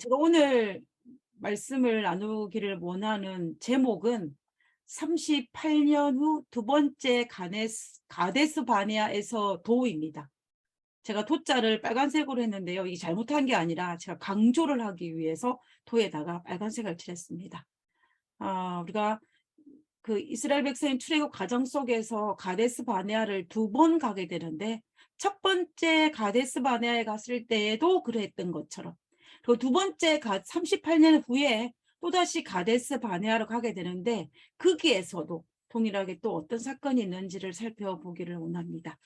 제가 오늘 말씀을 나누기를 원하는 제목은 38년 후 두 번째 가데스 바네아에서 도입니다. 제가 도자를 빨간색으로 했는데요. 이 잘못한 게 아니라 제가 강조를 하기 위해서 도에다가 빨간색을 칠했습니다. 우리가 그 이스라엘 백성의 출애굽 과정 속에서 가데스 바네아를 두 번 가게 되는데, 첫 번째 가데스 바네아에 갔을 때에도 그랬던 것처럼, 그리고 두 번째 38년 후에 또다시 가데스 바네아로 가게 되는데, 거기에서도 동일하게 또 어떤 사건이 있는지를 살펴보기를 원합니다.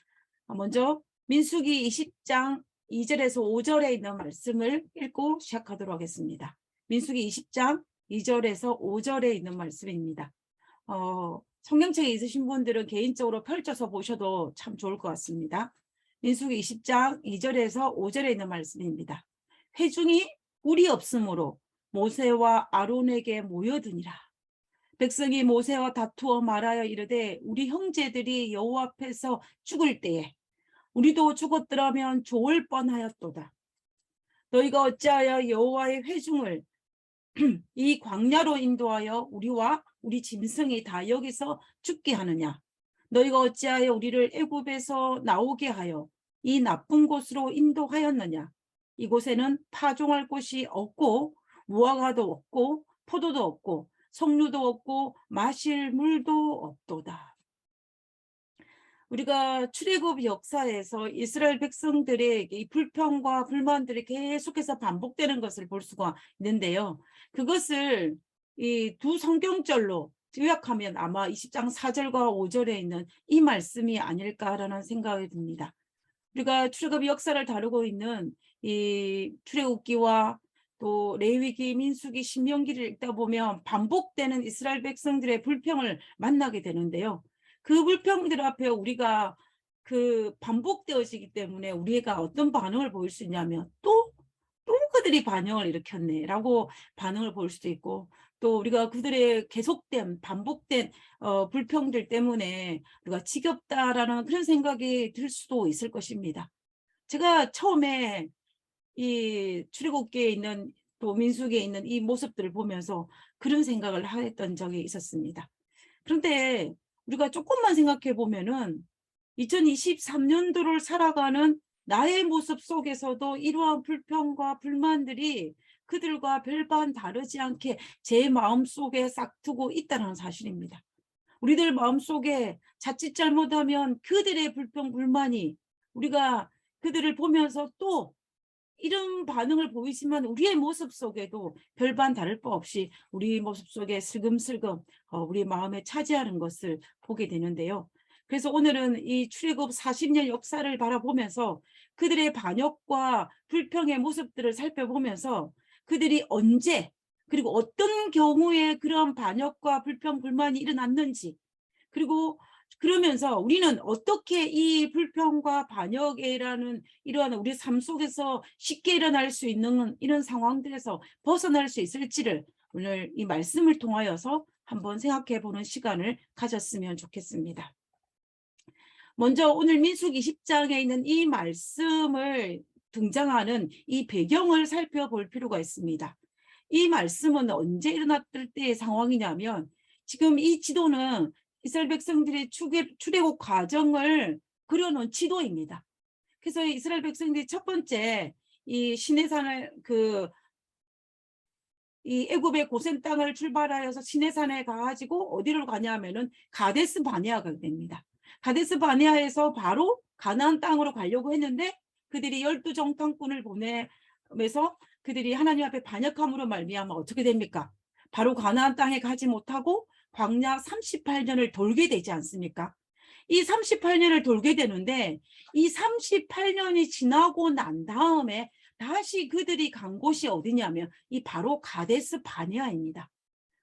먼저 민수기 20장 2절에서 5절에 있는 말씀을 읽고 시작하도록 하겠습니다. 민수기 20장 2절에서 5절에 있는 말씀입니다. 성경책에 있으신 분들은 개인적으로 펼쳐서 보셔도 참 좋을 것 같습니다. 민수기 20장 2절에서 5절에 있는 말씀입니다. 회중이 꿀이 없으므로 모세와 아론에게 모여드니라. 백성이 모세와 다투어 말하여 이르되 우리 형제들이 여호와 앞에서 죽을 때에 우리도 죽었더라면 좋을 뻔하였도다. 너희가 어찌하여 여호와의 회중을 이 광야로 인도하여 우리와 우리 짐승이 다 여기서 죽게 하느냐? 너희가 어찌하여 우리를 애굽에서 나오게 하여 이 나쁜 곳으로 인도하였느냐? 이곳에는 파종할 곳이 없고 무화과도 없고 포도도 없고 석류도 없고 마실 물도 없도다. 우리가 출애굽 역사에서 이스라엘 백성들의 이 불평과 불만들이 계속해서 반복되는 것을 볼 수가 있는데요. 그것을 이 두 성경절로 요약하면 아마 20장 4절과 5절에 있는 이 말씀이 아닐까라는 생각이 듭니다. 우리가 출애굽 역사를 다루고 있는 이 출애굽기와 또 레위기, 민수기, 신명기를 읽다 보면 반복되는 이스라엘 백성들의 불평을 만나게 되는데요. 그 불평들 앞에 우리가 그 반복되어지기 때문에 우리가 어떤 반응을 보일 수 있냐면 또 그들이 반응을 일으켰네 라고 반응을 보일 수도 있고, 또 우리가 그들의 계속된 반복된 불평들 때문에 우리가 지겹다라는 그런 생각이 들 수도 있을 것입니다. 제가 처음에 이 출애굽기에 있는 또 민수기에 있는 이 모습들을 보면서 그런 생각을 했던 적이 있었습니다. 그런데 우리가 조금만 생각해 보면은 2023년도를 살아가는 나의 모습 속에서도 이러한 불평과 불만들이 그들과 별반 다르지 않게 제 마음속에 싹트고 있다는 사실입니다. 우리들 마음속에 자칫 잘못하면 그들의 불평 불만이 우리가 그들을 보면서 또 이런 반응을 보이지만 우리의 모습 속에도 별반 다를 바 없이 우리 모습 속에 슬금슬금 우리 마음에 차지하는 것을 보게 되는데요. 그래서 오늘은 이 출애굽 40년 역사를 바라보면서 그들의 반역과 불평의 모습들을 살펴보면서 그들이 언제 그리고 어떤 경우에 그런 반역과 불평 불만이 일어났는지, 그리고 그러면서 우리는 어떻게 이 불평과 반역이라는 이러한 우리 삶 속에서 쉽게 일어날 수 있는 이런 상황들에서 벗어날 수 있을지를 오늘 이 말씀을 통하여서 한번 생각해 보는 시간을 가졌으면 좋겠습니다. 먼저 오늘 민수기 20장에 있는 이 말씀을 등장하는 이 배경을 살펴볼 필요가 있습니다. 이 말씀은 언제 일어났을 때의 상황이냐면, 지금 이 지도는 이스라엘 백성들의 출애굽 과정을 그려놓은 지도입니다. 그래서 이스라엘 백성들이 첫 번째 이 시내산을 이 애굽의 고센 땅을 출발하여서 시내산에 가가지고 어디로 가냐면은 가데스 바네아가 됩니다. 가데스 바네아에서 바로 가나안 땅으로 가려고 했는데 그들이 12정탐꾼을 보내면서 그들이 하나님 앞에 반역함으로 말미암아 어떻게 됩니까? 바로 가나안 땅에 가지 못하고 광야 38년을 돌게 되지 않습니까? 이 38년을 돌게 되는데 이 38년이 지나고 난 다음에 다시 그들이 간 곳이 어디냐면 이 바로 가데스 바네아입니다.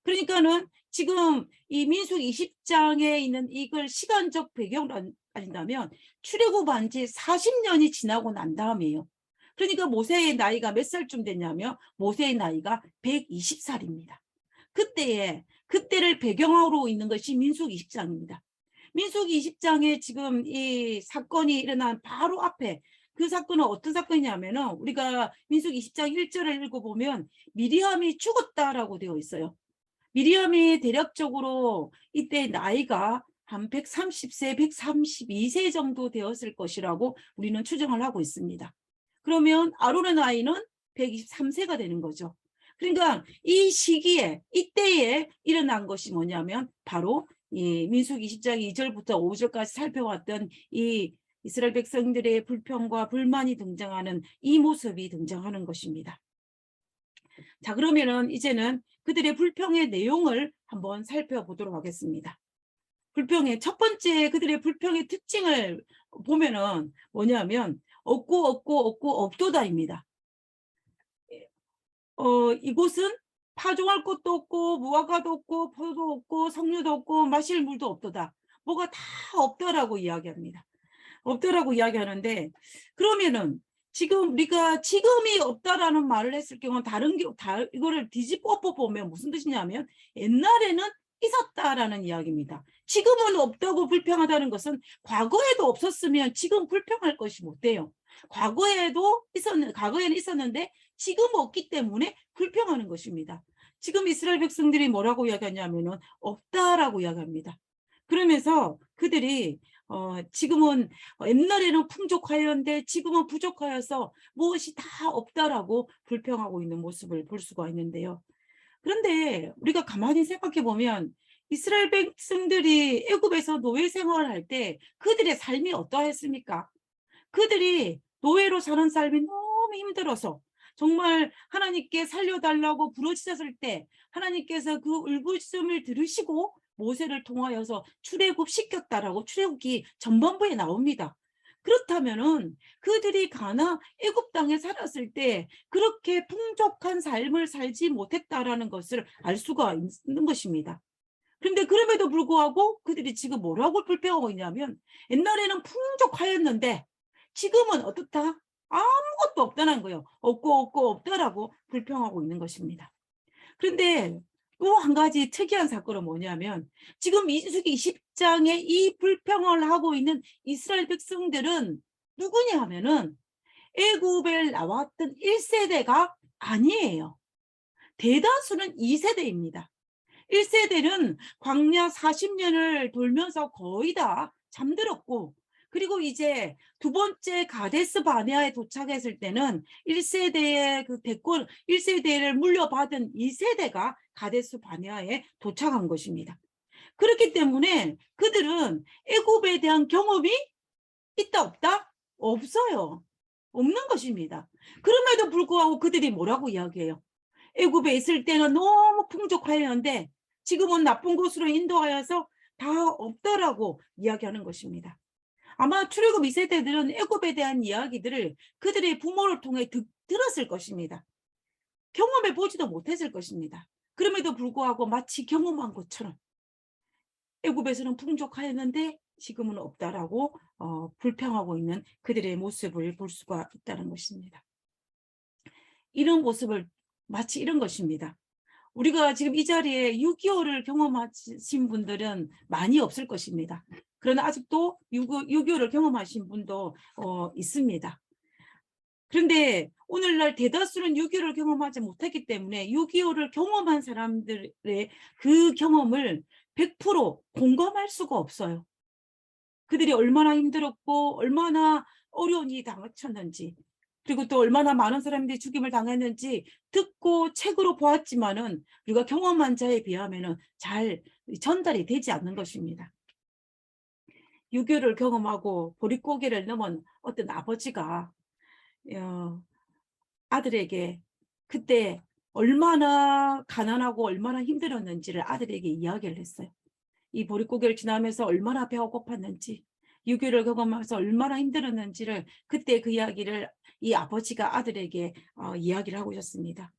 그러니까는 지금 이 민수기 20장에 있는 이걸 시간적 배경으로 따진다면 출애굽한 지 40년이 지나고 난 다음이에요. 그러니까 모세의 나이가 몇 살쯤 됐냐면 모세의 나이가 120살입니다. 그때를 배경으로 있는 것이 민수기 20장입니다. 민수기 20장에 지금 이 사건이 일어난 바로 앞에 그 사건은 어떤 사건이냐면은 우리가 민수기 20장 1절을 읽어보면 미리암이 죽었다라고 되어 있어요. 미리암이 대략적으로 이때 나이가 한 130세, 132세 정도 되었을 것이라고 우리는 추정을 하고 있습니다. 그러면 아론의 나이는 123세가 되는 거죠. 그러니까 이 시기에, 이때에 일어난 것이 뭐냐면 바로 이 민수기 20장 2절부터 5절까지 살펴왔던 이 이스라엘 백성들의 불평과 불만이 등장하는 이 모습이 등장하는 것입니다. 자, 그러면은 이제는 그들의 불평의 내용을 한번 살펴보도록 하겠습니다. 불평의 첫 번째 그들의 불평의 특징을 보면은 뭐냐면 없고 없도다입니다. 이곳은 파종할 것도 없고 무화과도 없고 포도 없고 석류도 없고 마실 물도 없도다. 뭐가 다 없다라고 이야기합니다. 없다라고 이야기하는데, 그러면은 지금 우리가 지금이 없다라는 말을 했을 경우는 이거를 뒤집어 보면 무슨 뜻이냐면 옛날에는 있었다라는 이야기입니다. 지금은 없다고 불평하다는 것은 과거에도 없었으면 지금 불평할 것이 못 돼요. 과거에는 있었는데 지금 없기 때문에 불평하는 것입니다. 지금 이스라엘 백성들이 뭐라고 이야기하냐면은 없다라고 이야기합니다. 그러면서 그들이 지금은 옛날에는 풍족하였는데 지금은 부족하여서 무엇이 다 없다라고 불평하고 있는 모습을 볼 수가 있는데요. 그런데 우리가 가만히 생각해 보면 이스라엘 백성들이 애굽에서 노예 생활을 할 때 그들의 삶이 어떠했습니까? 그들이 노예로 사는 삶이 너무 힘들어서 정말 하나님께 살려달라고 부르짖었을 때 하나님께서 그 울부짖음을 들으시고 모세를 통하여서 출애굽 시켰다라고 출애굽기 전반부에 나옵니다. 그렇다면은 그들이 애굽 땅에 살았을 때 그렇게 풍족한 삶을 살지 못했다라는 것을 알 수가 있는 것입니다. 그런데 그럼에도 불구하고 그들이 지금 뭐라고 불평하고 있냐면 옛날에는 풍족하였는데 지금은 어떻다? 아무것도 없다는 거예요. 없고 없다라고 불평하고 있는 것입니다. 그런데 또 한 가지 특이한 사건은 뭐냐면 지금 민수기 20장에 이 불평을 하고 있는 이스라엘 백성들은 누구냐 하면은 애굽에 나왔던 1세대가 아니에요. 대다수는 2세대입니다. 1세대는 광야 40년을 돌면서 거의 다 잠들었고, 그리고 이제 두 번째 가데스 바네아에 도착했을 때는 1세대의 그 대권, 1세대를 물려받은 2세대가 가데스 바네아에 도착한 것입니다. 그렇기 때문에 그들은 애굽에 대한 경험이 있다 없다? 없어요. 없는 것입니다. 그럼에도 불구하고 그들이 뭐라고 이야기해요? 애굽에 있을 때는 너무 풍족하였는데 지금은 나쁜 곳으로 인도하여서 다 없다라고 이야기하는 것입니다. 아마 출애굽 2세대들은 애굽에 대한 이야기들을 그들의 부모를 통해 들었을 것입니다. 경험해 보지도 못했을 것입니다. 그럼에도 불구하고 마치 경험한 것처럼 애굽에서는 풍족하였는데 지금은 없다라고 불평하고 있는 그들의 모습을 볼 수가 있다는 것입니다. 이런 모습을 마치 이런 것입니다. 우리가 지금 이 자리에 6.25를 경험하신 분들은 많이 없을 것입니다. 그러나 아직도 6.25를 경험하신 분도 있습니다. 그런데 오늘날 대다수는 6.25를 경험하지 못했기 때문에 6.25를 경험한 사람들의 그 경험을 100% 공감할 수가 없어요. 그들이 얼마나 힘들었고 얼마나 어려운 일이 당했는지, 그리고 또 얼마나 많은 사람들이 죽임을 당했는지 듣고 책으로 보았지만은 우리가 경험한 자에 비하면은 잘 전달이 되지 않는 것입니다. 6.25를 경험하고 보릿고개를 넘은 어떤 아버지가 아들에게 그때 얼마나 가난하고 얼마나 힘들었는지를 아들에게 이야기를 했어요. 이 보릿고개를 지나면서 얼마나 배가 고팠는지, 6.25를 경험하면서 얼마나 힘들었는지를 그때 그 이야기를 이 아버지가 아들에게 이야기를 하고 있었습니다.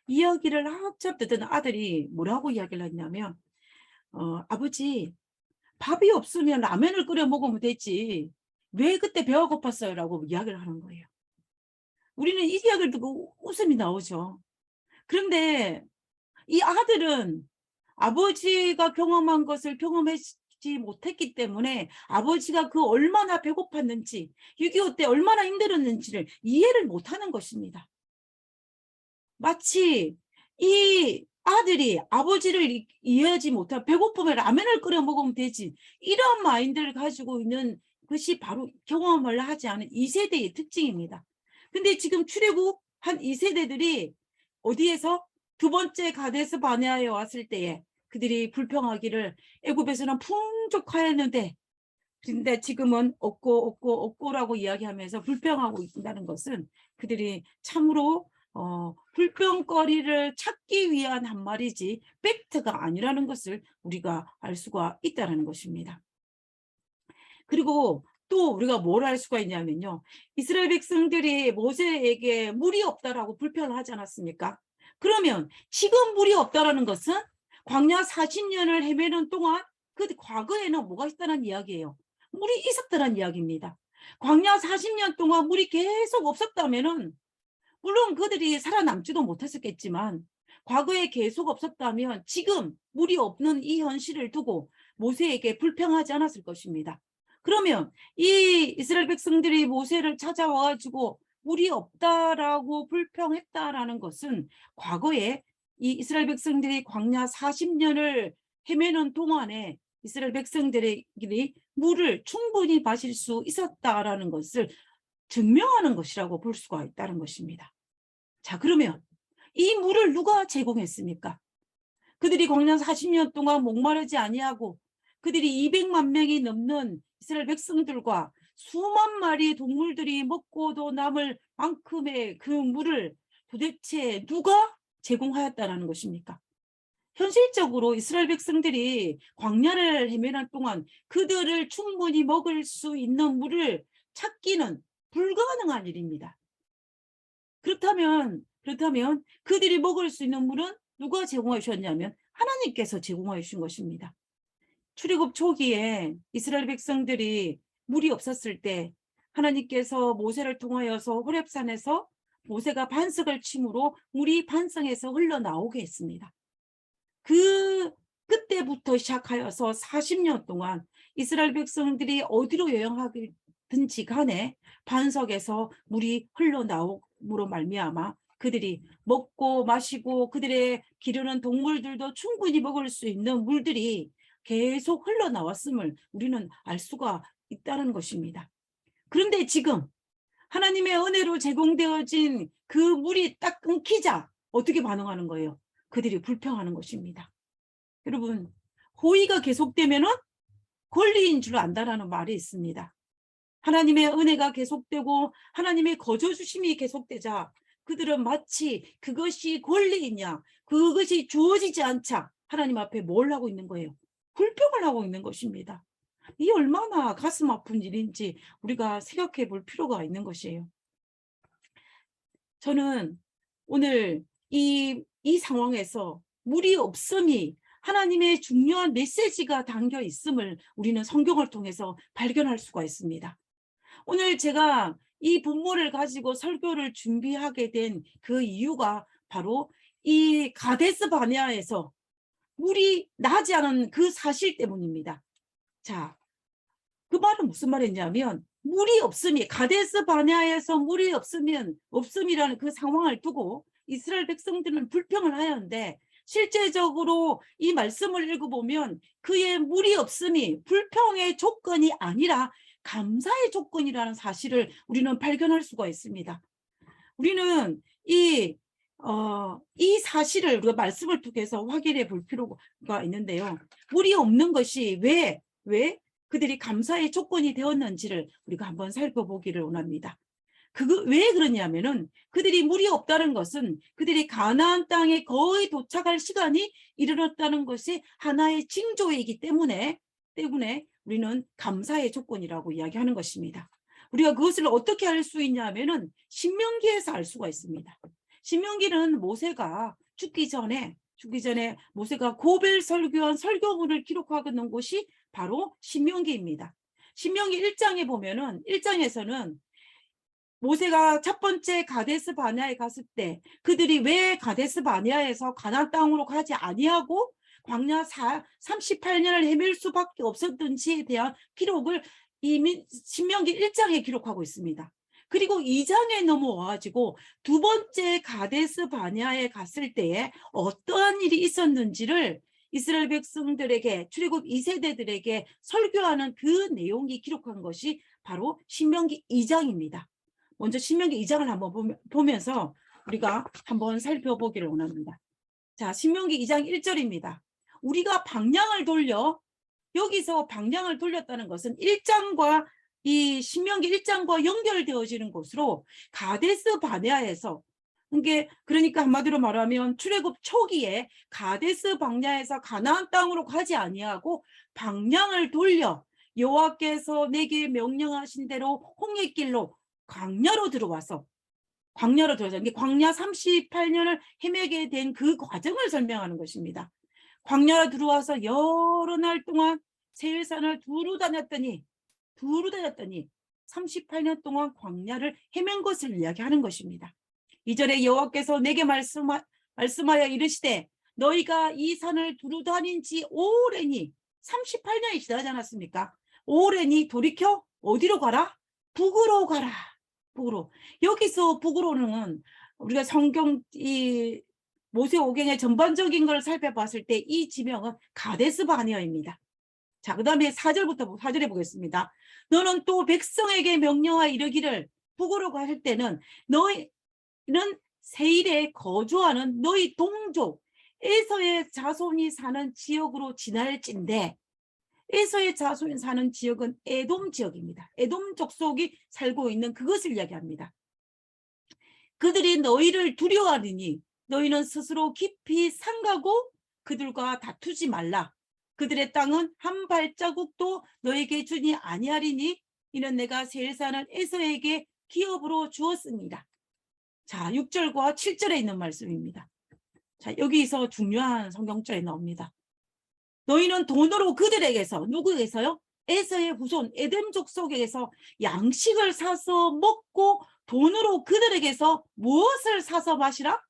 이야기를 한참 듣던 아들이 뭐라고 이야기를 했냐면 아버지, 밥이 없으면 라면을 끓여 먹으면 되지 왜 그때 배가 고팠어요? 라고 이야기를 하는 거예요. 우리는 이 이야기를 듣고 웃음이 나오죠. 그런데 이 아들은 아버지가 경험한 것을 경험했지 먹지 못했기 때문에 아버지가 그 얼마나 배고팠는지 6.25 때 얼마나 힘들었는지를 이해를 못하는 것입니다. 마치 이 아들이 아버지를 이해하지 못한 배고프면 라면을 끓여 먹으면 되지 이런 마인드를 가지고 있는 것이 바로 경험을 하지 않은 2세대의 특징입니다. 근데 지금 출애굽한 2세대들이 어디에서 두 번째 가데스 바네아에 왔을 때에 그들이 불평하기를 애굽에서는 풍족하였는데 근데 지금은 없고라고 이야기하면서 불평하고 있다는 것은 그들이 참으로 불평거리를 찾기 위한 한 말이지 팩트가 아니라는 것을 우리가 알 수가 있다는 것입니다. 그리고 또 우리가 뭘 알 수가 있냐면요. 이스라엘 백성들이 모세에게 물이 없다라고 불평을 하지 않았습니까? 그러면 지금 물이 없다라는 것은 광야 40년을 헤매는 동안 그 과거에는 뭐가 있다는 이야기예요. 물이 있었다는 이야기입니다. 광야 40년 동안 물이 계속 없었다면은 물론 그들이 살아남지도 못했었겠지만 과거에 계속 없었다면 지금 물이 없는 이 현실을 두고 모세에게 불평하지 않았을 것입니다. 그러면 이 이스라엘 백성들이 모세를 찾아와가지고 물이 없다라고 불평했다라는 것은 과거에 이 이스라엘 백성들이 광야 40년을 헤매는 동안에 이스라엘 백성들이 물을 충분히 마실 수 있었다라는 것을 증명하는 것이라고 볼 수가 있다는 것입니다. 자, 그러면 이 물을 누가 제공했습니까? 그들이 광야 40년 동안 목마르지 아니하고 그들이 200만 명이 넘는 이스라엘 백성들과 수만 마리의 동물들이 먹고도 남을 만큼의 그 물을 도대체 누가 제공하였다는 것입니까? 현실적으로 이스라엘 백성들이 광야를 헤매는 동안 그들을 충분히 먹을 수 있는 물을 찾기는 불가능한 일입니다. 그렇다면 그들이 먹을 수 있는 물은 누가 제공해 주셨냐면 하나님께서 제공해 주신 것입니다. 출애굽 초기에 이스라엘 백성들이 물이 없었을 때 하나님께서 모세를 통하여서 호렙산에서 모세가 반석을 침으로 물이 반석에서 흘러나오게 했습니다. 그때부터 시작하여서 40년 동안 이스라엘 백성들이 어디로 여행하든지 간에 반석에서 물이 흘러나옴으로 말미암아 그들이 먹고 마시고 그들의 기르는 동물들도 충분히 먹을 수 있는 물들이 계속 흘러나왔음을 우리는 알 수가 있다는 것입니다. 그런데 지금 하나님의 은혜로 제공되어진 그 물이 딱 끊기자 어떻게 반응하는 거예요? 그들이 불평하는 것입니다. 여러분, 호의가 계속되면은 권리인 줄 안다라는 말이 있습니다. 하나님의 은혜가 계속되고 하나님의 거저주심이 계속되자 그들은 마치 그것이 권리이냐 그것이 주어지지 않자 하나님 앞에 뭘 하고 있는 거예요? 불평을 하고 있는 것입니다. 이 얼마나 가슴 아픈 일인지 우리가 생각해 볼 필요가 있는 것이에요. 저는 오늘 이 상황에서 물이 없음이 하나님의 중요한 메시지가 담겨 있음을 우리는 성경을 통해서 발견할 수가 있습니다. 오늘 제가 이 본문을 가지고 설교를 준비하게 된 그 이유가 바로 이 가데스 바네아에서 물이 나지 않은 그 사실 때문입니다. 자, 그 말은 무슨 말이냐면 물이 없음이 가데스 바네아에서 물이 없음이라는 그 상황을 두고 이스라엘 백성들은 불평을 하였는데 실제적으로 이 말씀을 읽어보면 그의 물이 없음이 불평의 조건이 아니라 감사의 조건이라는 사실을 우리는 발견할 수가 있습니다. 우리는 이 사실을 우리가 말씀을 통해서 확인해 볼 필요가 있는데요. 물이 없는 것이 왜 그들이 감사의 조건이 되었는지를 우리가 한번 살펴보기를 원합니다. 왜 그러냐면은 그들이 물이 없다는 것은 그들이 가나안 땅에 거의 도착할 시간이 이르렀다는 것이 하나의 징조이기 때문에 우리는 감사의 조건이라고 이야기하는 것입니다. 우리가 그것을 어떻게 알 수 있냐면은 신명기에서 알 수가 있습니다. 신명기는 모세가 죽기 전에 모세가 고벨 설교한 설교문을 기록하고 있는 곳이 바로 신명기입니다. 신명기 1장에 보면은 1장에서는 모세가 첫 번째 가데스 바네아에 갔을 때 그들이 왜 가데스 바네아에서 가나안 땅으로 가지 아니하고 광야 38년을 헤맬 수밖에 없었던지에 대한 기록을 이미 신명기 1장에 기록하고 있습니다. 그리고 2장에 넘어와가지고 두 번째 가데스 바네아에 갔을 때에 어떠한 일이 있었는지를 이스라엘 백성들에게, 출애굽 2세대들에게 설교하는 그 내용이 기록한 것이 바로 신명기 2장입니다. 먼저 신명기 2장을 한번 보면서 우리가 한번 살펴보기를 원합니다. 자, 신명기 2장 1절입니다. 우리가 방향을 돌려, 여기서 방향을 돌렸다는 것은 1장과 이 신명기 1장과 연결되어지는 곳으로 가데스 바네아에서, 그러니까 한마디로 말하면 출애굽 초기에 가데스 방야에서 가나안 땅으로 가지 아니하고 방향을 돌려 여호와께서 내게 명령하신 대로 홍해길로 광야로 들어와서 광야 38년을 헤매게 된 그 과정을 설명하는 것입니다. 광야로 들어와서 여러 날 동안 세일산을 두루 다녔더니 38년 동안 광야를 헤맨 것을 이야기하는 것입니다. 2절에 여호와께서 내게 말씀하여 이르시되 너희가 이 산을 두루 다닌 지 오래니 38년이 지나지 않았습니까? 오래니 돌이켜 어디로 가라? 북으로 가라. 북으로. 여기서 북으로는 우리가 성경 이 모세오경의 전반적인 걸 살펴봤을 때 이 지명은 가데스 바네아입니다. 자, 그 다음에 4절에 보겠습니다. 너는 또 백성에게 명령하여 이르기를 북으로 갈 때는 너희는 세일에 거주하는 너희 동족 에서의 자손이 사는 지역으로 지날진대, 에서의 자손이 사는 지역은 에돔 지역입니다. 에돔 족속이 살고 있는 그것을 이야기합니다. 그들이 너희를 두려워하느니 너희는 스스로 깊이 삼가고 그들과 다투지 말라. 그들의 땅은 한 발자국도 너에게 주니 아니하리니 이는 내가 세일 사는 에서에게 기업으로 주었습니다. 자, 6절과 7절에 있는 말씀입니다. 자, 여기서 중요한 성경절이 나옵니다. 너희는 돈으로 그들에게서, 누구에게서요? 에서의 후손 에돔 족속에게서 양식을 사서 먹고 돈으로 그들에게서 무엇을 사서 마시라?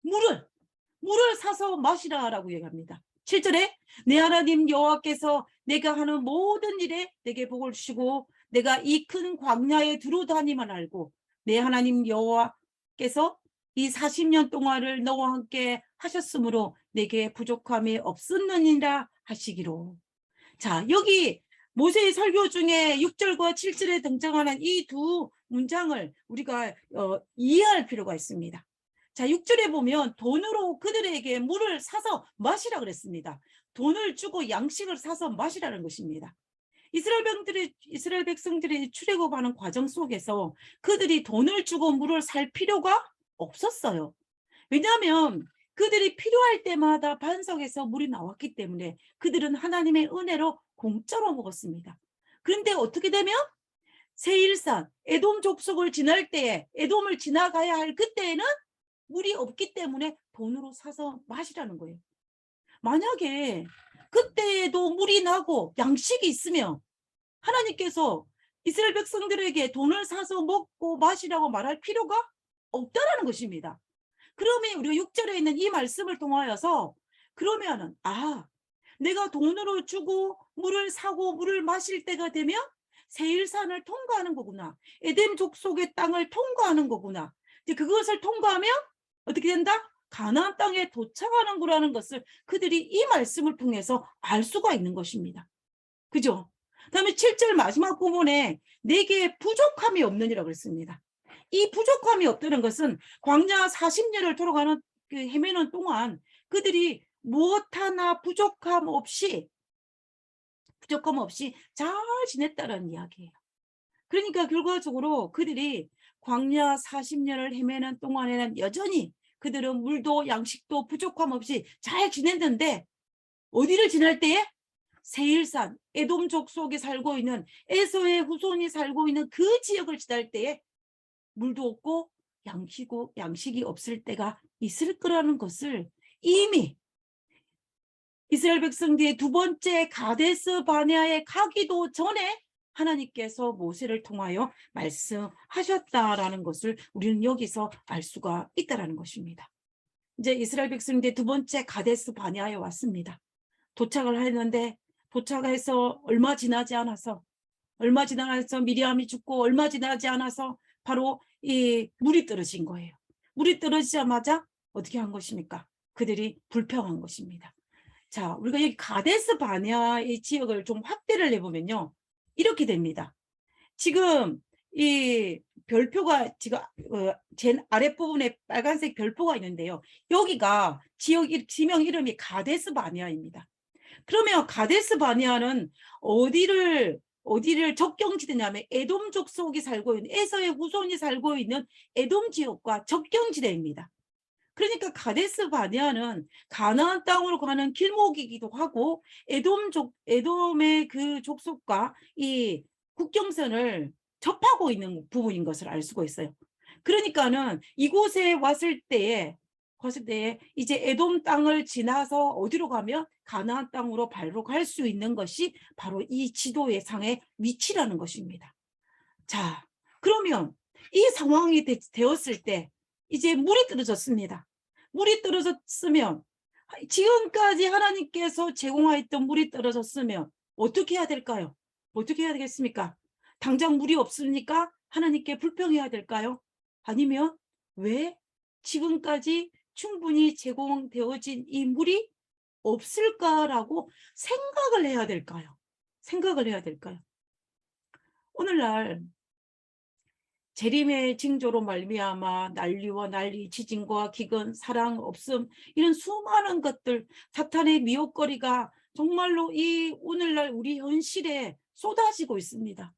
물을 사서 마시라라고 얘기합니다. 7절에 내 하나님 여호와께서 내가 하는 모든 일에 내게 복을 주시고 내가 이 큰 광야에 두루 다니만 알고 내 하나님 여호와께서 이 40년 동안을 너와 함께 하셨으므로 내게 부족함이 없었느니라 하시기로. 자, 여기 모세의 설교 중에 6절과 7절에 등장하는 이 두 문장을 우리가 이해할 필요가 있습니다. 자, 6절에 보면 돈으로 그들에게 물을 사서 마시라 그랬습니다. 돈을 주고 양식을 사서 마시라는 것입니다. 이스라엘 백성들이 출애굽하는 과정 속에서 그들이 돈을 주고 물을 살 필요가 없었어요. 왜냐하면 그들이 필요할 때마다 반석에서 물이 나왔기 때문에 그들은 하나님의 은혜로 공짜로 먹었습니다. 그런데 어떻게 되면 세일산, 에돔 족속을 지날 때에, 에돔을 지나가야 할 그때에는 물이 없기 때문에 돈으로 사서 마시라는 거예요. 만약에 그때에도 물이 나고 양식이 있으면 하나님께서 이스라엘 백성들에게 돈을 사서 먹고 마시라고 말할 필요가 없다라는 것입니다. 그러면 우리가 6절에 있는 이 말씀을 통하여서 그러면은 내가 돈으로 주고 물을 사고 물을 마실 때가 되면 세일산을 통과하는 거구나. 에덴 족속의 땅을 통과하는 거구나. 이제 그것을 통과하면 어떻게 된다? 가나안 땅에 도착하는 거라는 것을 그들이 이 말씀을 통해서 알 수가 있는 것입니다. 그죠? 그다음에 7절 마지막 부분에 내게 부족함이 없느니라 그랬습니다. 이 부족함이 없다는 것은 광야 40년을 돌아가는 헤매는 동안 그들이 무엇 하나 부족함 없이 잘 지냈다는 이야기예요. 그러니까 결과적으로 그들이 광야 40년을 헤매는 동안에는 여전히 그들은 물도 양식도 부족함 없이 잘 지냈는데 어디를 지날 때에? 세일산, 에돔 족속이 살고 있는 에서의 후손이 살고 있는 그 지역을 지날 때에 물도 없고 양식이 없을 때가 있을 거라는 것을 이미 이스라엘 백성들이 두 번째 가데스 바네아에 가기도 전에 하나님께서 모세를 통하여 말씀하셨다라는 것을 우리는 여기서 알 수가 있다라는 것입니다. 이제 이스라엘 백성들이 두 번째 가데스 바네아에 왔습니다. 도착을 했는데 도착해서 얼마 지나지 않아서 미리암이 죽고 얼마 지나지 않아서 바로 이 물이 떨어진 거예요. 물이 떨어지자마자 어떻게 한 것입니까? 그들이 불평한 것입니다. 자, 우리가 여기 가데스 바네아의 지역을 좀 확대를 해보면요. 이렇게 됩니다. 지금 이 별표가 지금 제 아랫부분에 빨간색 별표가 있는데요. 여기가 지명 이름이 가데스 바네아입니다. 그러면 가데스 바네아는 어디를 적경지대냐면 에돔 족속이 살고 있는 에서의 후손이 살고 있는 에돔 지역과 적경지대입니다. 그러니까 가데스 바네아는 가나안 땅으로 가는 길목이기도 하고 에돔의 그 족속과 이 국경선을 접하고 있는 부분인 것을 알 수가 있어요. 그러니까는 이곳에 왔을 때에 이제 에돔 땅을 지나서 어디로 가면 가나안 땅으로 발로 갈 수 있는 것이 바로 이 지도의 상의 위치라는 것입니다. 자, 그러면 이 상황이 되었을 때 이제 물이 떨어졌습니다. 물이 떨어졌으면 지금까지 하나님께서 제공하였던 물이 떨어졌으면 어떻게 해야 될까요? 어떻게 해야 되겠습니까? 당장 물이 없으니까 하나님께 불평해야 될까요? 아니면 왜 지금까지 충분히 제공되어진 이 물이 없을까라고 생각을 해야 될까요? 생각을 해야 될까요? 오늘날 재림의 징조로 말미암아 난리와 난리, 지진과 기근, 사랑 없음, 이런 수많은 것들, 사탄의 미혹거리가 정말로 이 오늘날 우리 현실에 쏟아지고 있습니다.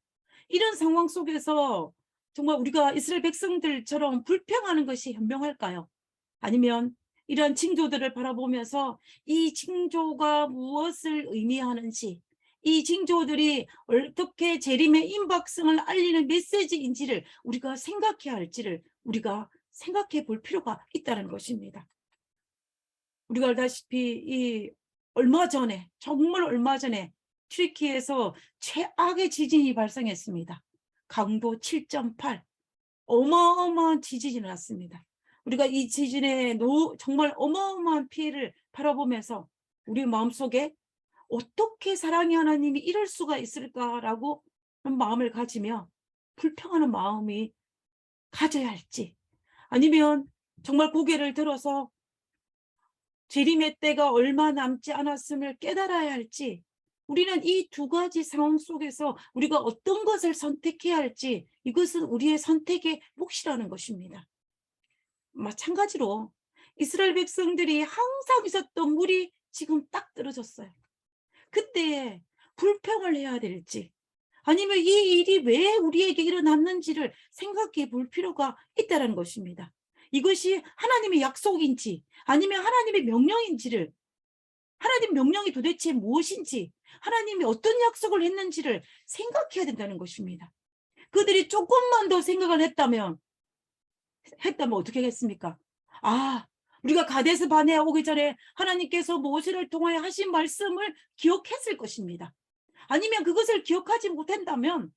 이런 상황 속에서 정말 우리가 이스라엘 백성들처럼 불평하는 것이 현명할까요? 아니면 이런 징조들을 바라보면서 이 징조가 무엇을 의미하는지, 이 징조들이 어떻게 재림의 임박성을 알리는 메시지인지를 우리가 생각해야 할지를 우리가 생각해 볼 필요가 있다는 것입니다. 우리가 알다시피 정말 얼마 전에 튀르키예에서 최악의 지진이 발생했습니다. 강도 7.8, 어마어마한 지진이 났습니다. 우리가 이 지진에 정말 어마어마한 피해를 바라보면서 우리 마음속에 어떻게 사랑의 하나님이 이럴 수가 있을까라고 마음을 가지며 불평하는 마음이 가져야 할지, 아니면 정말 고개를 들어서 재림의 때가 얼마 남지 않았음을 깨달아야 할지, 우리는 이 두 가지 상황 속에서 우리가 어떤 것을 선택해야 할지, 이것은 우리의 선택의 몫이라는 것입니다. 마찬가지로 이스라엘 백성들이 항상 있었던 물이 지금 딱 떨어졌어요. 그때 불평을 해야 될지, 아니면 이 일이 왜 우리에게 일어났는지를 생각해 볼 필요가 있다는 것입니다. 이것이 하나님의 약속인지 아니면 하나님의 명령인지를, 하나님 명령이 도대체 무엇인지, 하나님이 어떤 약속을 했는지를 생각해야 된다는 것입니다. 그들이 조금만 더 생각을 했다면 어떻게 하겠습니까? 우리가 가데스 바네아 오기 전에 하나님께서 모세를 통하여 하신 말씀을 기억했을 것입니다. 아니면 그것을 기억하지 못한다면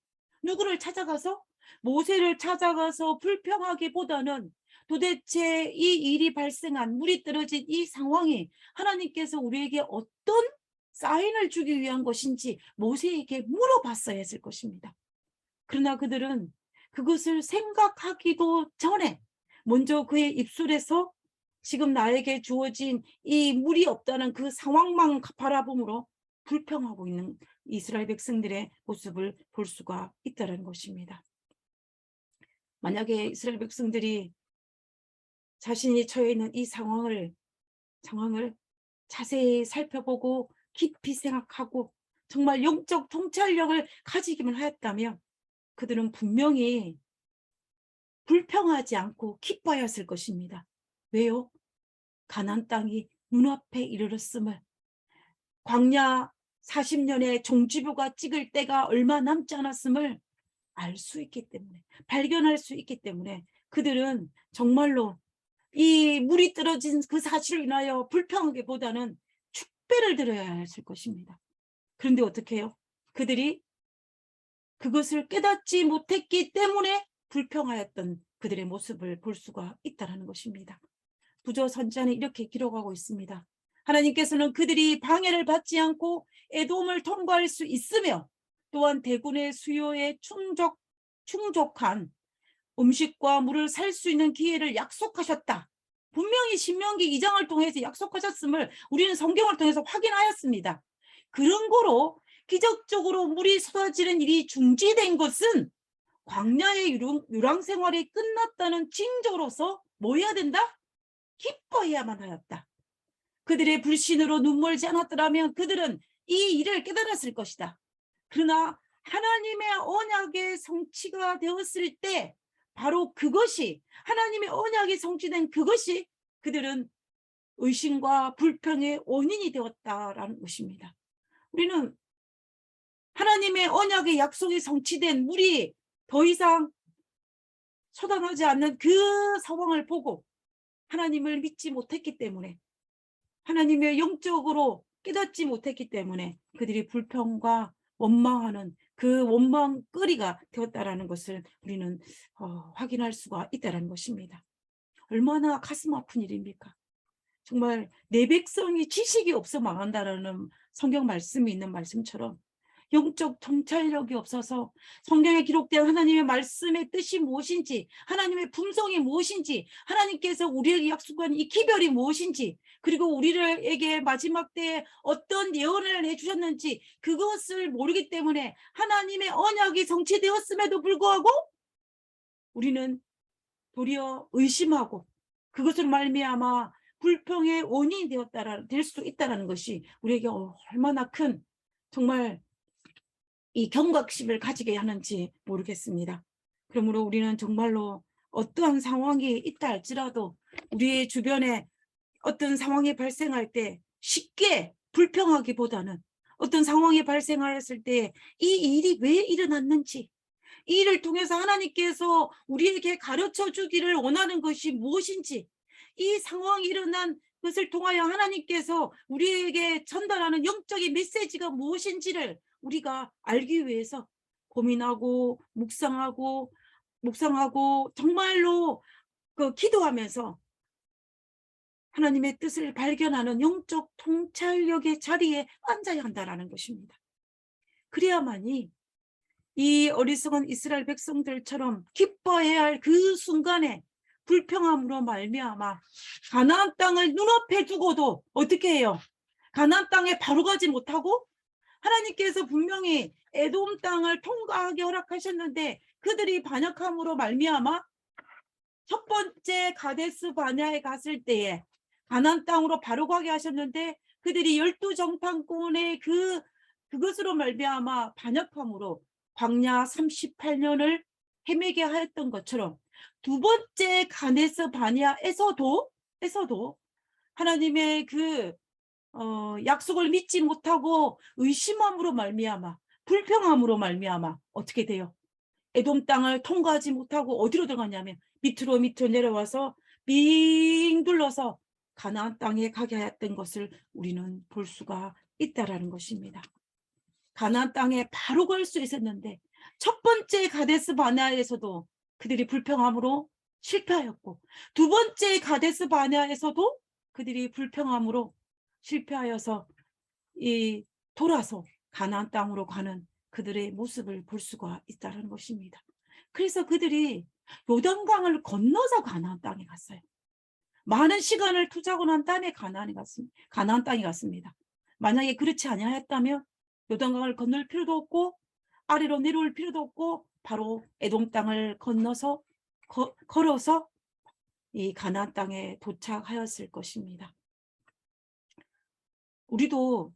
모세를 찾아가서 불평하기보다는 도대체 이 일이 발생한, 물이 떨어진 이 상황이 하나님께서 우리에게 어떤 사인을 주기 위한 것인지 모세에게 물어봤어야 했을 것입니다. 그러나 그들은 그것을 생각하기도 전에 먼저 그의 입술에서 지금 나에게 주어진 이 물이 없다는 그 상황만 바라봄으로 불평하고 있는 이스라엘 백성들의 모습을 볼 수가 있다는 것입니다. 만약에 이스라엘 백성들이 자신이 처해 있는 이 상황을 자세히 살펴보고 깊이 생각하고 정말 영적 통찰력을 가지기만 하였다면 그들은 분명히 불평하지 않고 기뻐하였을 것입니다. 왜요? 가나안 땅이 눈앞에 이르렀음을, 광야 40년의 종지부가 찍을 때가 얼마 남지 않았음을 알 수 있기 때문에, 발견할 수 있기 때문에 그들은 정말로 이 물이 떨어진 그 사실을 인하여 불평하기보다는 축배를 들어야 했을 것입니다. 그런데 어떻게 해요? 그들이 그것을 깨닫지 못했기 때문에 불평하였던 그들의 모습을 볼 수가 있다는 것입니다. 부조 선지자는 이렇게 기록하고 있습니다. 하나님께서는 그들이 방해를 받지 않고 에돔을 통과할 수 있으며 또한 대군의 수요에 충족한 음식과 물을 살 수 있는 기회를 약속하셨다. 분명히 신명기 2장을 통해서 약속하셨음을 우리는 성경을 통해서 확인하였습니다. 그런 거로 기적적으로 물이 쏟아지는 일이 중지된 것은 광야의 유랑 생활이 끝났다는 징조로서 뭐 해야 된다? 기뻐해야만 하였다. 그들의 불신으로 눈물지 않았더라면 그들은 이 일을 깨달았을 것이다. 그러나 하나님의 언약의 성취가 되었을 때 바로 그것이 하나님의 언약이 성취된 그것이 그들은 의심과 불평의 원인이 되었다라는 것입니다. 우리는 하나님의 언약의 약속이 성취된 물이 더 이상 쏟아나지 않는 그 상황을 보고 하나님을 믿지 못했기 때문에 하나님의 영적으로 깨닫지 못했기 때문에 그들이 불평과 원망하는 그 원망거리가 되었다라는 것을 우리는 확인할 수가 있다는 것입니다. 얼마나 가슴 아픈 일입니까? 정말 내 백성이 지식이 없어 망한다라는 성경 말씀이 있는 말씀처럼 영적 통찰력이 없어서 성경에 기록된 하나님의 말씀의 뜻이 무엇인지, 하나님의 품성이 무엇인지, 하나님께서 우리에게 약속한 이 기별이 무엇인지, 그리고 우리에게 마지막 때에 어떤 예언을 해주셨는지 그것을 모르기 때문에 하나님의 언약이 성취되었음에도 불구하고 우리는 도리어 의심하고 그것으로 말미암아 불평의 원인이 될 수도 있다는 것이 우리에게 얼마나 큰 정말 이 경각심을 가지게 하는지 모르겠습니다. 그러므로 우리는 정말로 어떠한 상황이 있다 할지라도 우리의 주변에 어떤 상황이 발생할 때 쉽게 불평하기보다는 어떤 상황이 발생하였을 때 이 일이 왜 일어났는지 이 일을 통해서 하나님께서 우리에게 가르쳐 주기를 원하는 것이 무엇인지 이 상황이 일어난 것을 통하여 하나님께서 우리에게 전달하는 영적인 메시지가 무엇인지를 우리가 알기 위해서 고민하고 묵상하고 정말로 기도하면서 하나님의 뜻을 발견하는 영적 통찰력의 자리에 앉아야 한다는 것입니다. 그래야만이 이 어리석은 이스라엘 백성들처럼 기뻐해야 할 그 순간에 불평함으로 말미암아 가나안 땅을 눈앞에 두고도 어떻게 해요? 가나안 땅에 바로 가지 못하고 하나님께서 분명히 에돔 땅을 통과하게 허락하셨는데 그들이 반역함으로 말미암아 첫 번째 가데스 바냐에 갔을 때에 가나안 땅으로 바로 가게 하셨는데 그들이 12정탐꾼의 그것으로 말미암아 반역함으로 광야 38년을 헤매게 하였던 것처럼 두 번째 가데스 바냐에서도 하나님의 약속을 믿지 못하고 의심함으로 말미암아 불평함으로 말미암아 어떻게 돼요? 에돔 땅을 통과하지 못하고 어디로 들어가냐면 밑으로 내려와서 빙 둘러서 가나안 땅에 가게 하였던 것을 우리는 볼 수가 있다라는 것입니다. 가나안 땅에 바로 갈 수 있었는데 첫 번째 가데스 바네아에서도 그들이 불평함으로 실패하였고 두 번째 가데스 바네아에서도 그들이 불평함으로 실패하여서 돌아서 가나안 땅으로 가는 그들의 모습을 볼 수가 있다는 것입니다. 그래서 그들이 요단강을 건너서 가나안 땅에 갔어요. 많은 시간을 투자하고 난 다음에 가나안 땅에 갔습니다. 만약에 그렇지 아니하였다면 요단강을 건널 필요도 없고 아래로 내려올 필요도 없고 바로 에돔 땅을 건너서 걸어서 이 가나안 땅에 도착하였을 것입니다. 우리도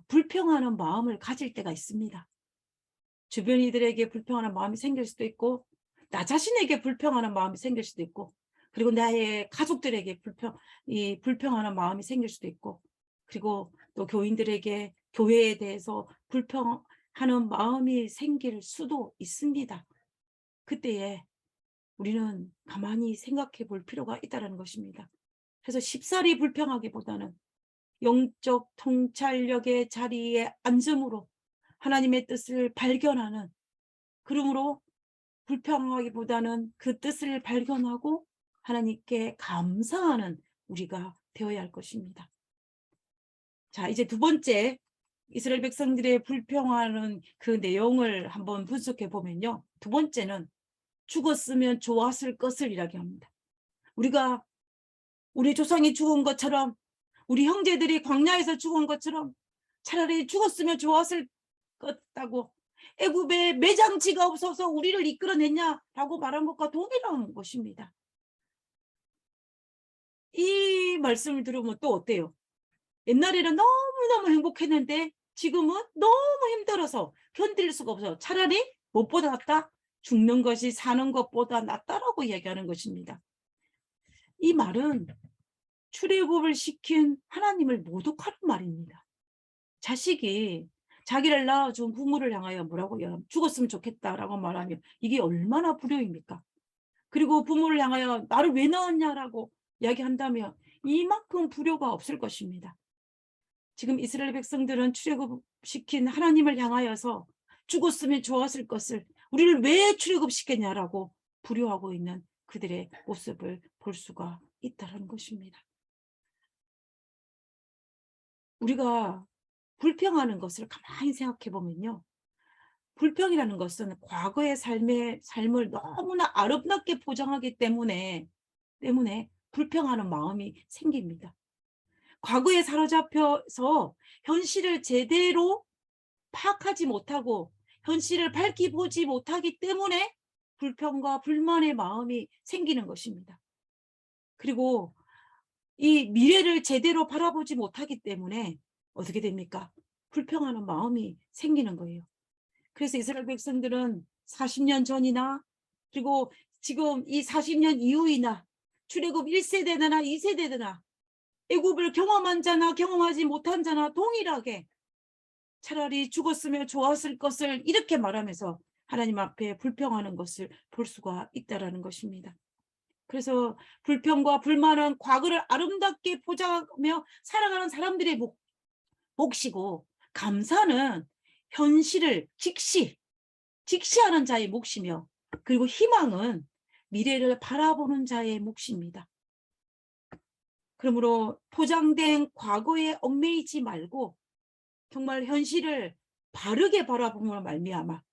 불평하는 마음을 가질 때가 있습니다. 주변 이들에게 불평하는 마음이 생길 수도 있고 나 자신에게 불평하는 마음이 생길 수도 있고 그리고 나의 가족들에게 불평하는 마음이 생길 수도 있고 그리고 또 교인들에게 교회에 대해서 불평하는 마음이 생길 수도 있습니다. 그때에 우리는 가만히 생각해 볼 필요가 있다는 것입니다. 그래서 쉽사리 불평하기보다는 영적 통찰력의 자리에 앉음으로 하나님의 뜻을 발견하는 그러므로 불평하기보다는 그 뜻을 발견하고 하나님께 감사하는 우리가 되어야 할 것입니다. 자, 이제 두 번째 이스라엘 백성들의 불평하는 그 내용을 한번 분석해 보면요. 두 번째는 죽었으면 좋았을 것을 이야기합니다. 우리가 우리 조상이 죽은 것처럼, 우리 형제들이 광야에서 죽은 것처럼 차라리 죽었으면 좋았을 것 같다고, 애굽에 매장지가 없어서 우리를 이끌어냈냐라고 말한 것과 동일한 것입니다. 이 말씀을 들으면 또 어때요? 옛날에는 너무너무 행복했는데 지금은 너무 힘들어서 견딜 수가 없어요. 차라리 무엇보다 낫다? 죽는 것이 사는 것보다 낫다라고 이야기하는 것입니다. 이 말은 출애굽을 시킨 하나님을 모독하는 말입니다. 자식이 자기를 낳아준 부모를 향하여 뭐라고 죽었으면 좋겠다라고 말하면 이게 얼마나 불효입니까? 그리고 부모를 향하여 나를 왜 낳았냐라고 이야기한다면 이만큼 불효가 없을 것입니다. 지금 이스라엘 백성들은 출애굽시킨 하나님을 향하여서 죽었으면 좋았을 것을 우리를 왜 출애굽시켰냐라고 불효하고 있는 그들의 모습을 볼 수가 있다는 것입니다. 우리가 불평하는 것을 가만히 생각해 보면요. 불평이라는 것은 과거의 삶을 너무나 아름답게 포장하기 때문에 불평하는 마음이 생깁니다. 과거에 사로잡혀서 현실을 제대로 파악하지 못하고 현실을 밝히 보지 못하기 때문에 불평과 불만의 마음이 생기는 것입니다. 그리고 이 미래를 제대로 바라보지 못하기 때문에 어떻게 됩니까? 불평하는 마음이 생기는 거예요. 그래서 이스라엘 백성들은 40년 전이나 그리고 지금 이 40년 이후이나 출애굽 1세대나 2세대나 애굽을 경험한 자나 경험하지 못한 자나 동일하게 차라리 죽었으면 좋았을 것을 이렇게 말하면서 하나님 앞에 불평하는 것을 볼 수가 있다는 것입니다. 그래서 불평과 불만은 과거를 아름답게 포장하며 살아가는 사람들의 몫이고, 감사는 현실을 직시하는 자의 몫이며, 그리고 희망은 미래를 바라보는 자의 몫입니다. 그러므로 포장된 과거에 얽매이지 말고 정말 현실을 바르게 바라보며 말미암아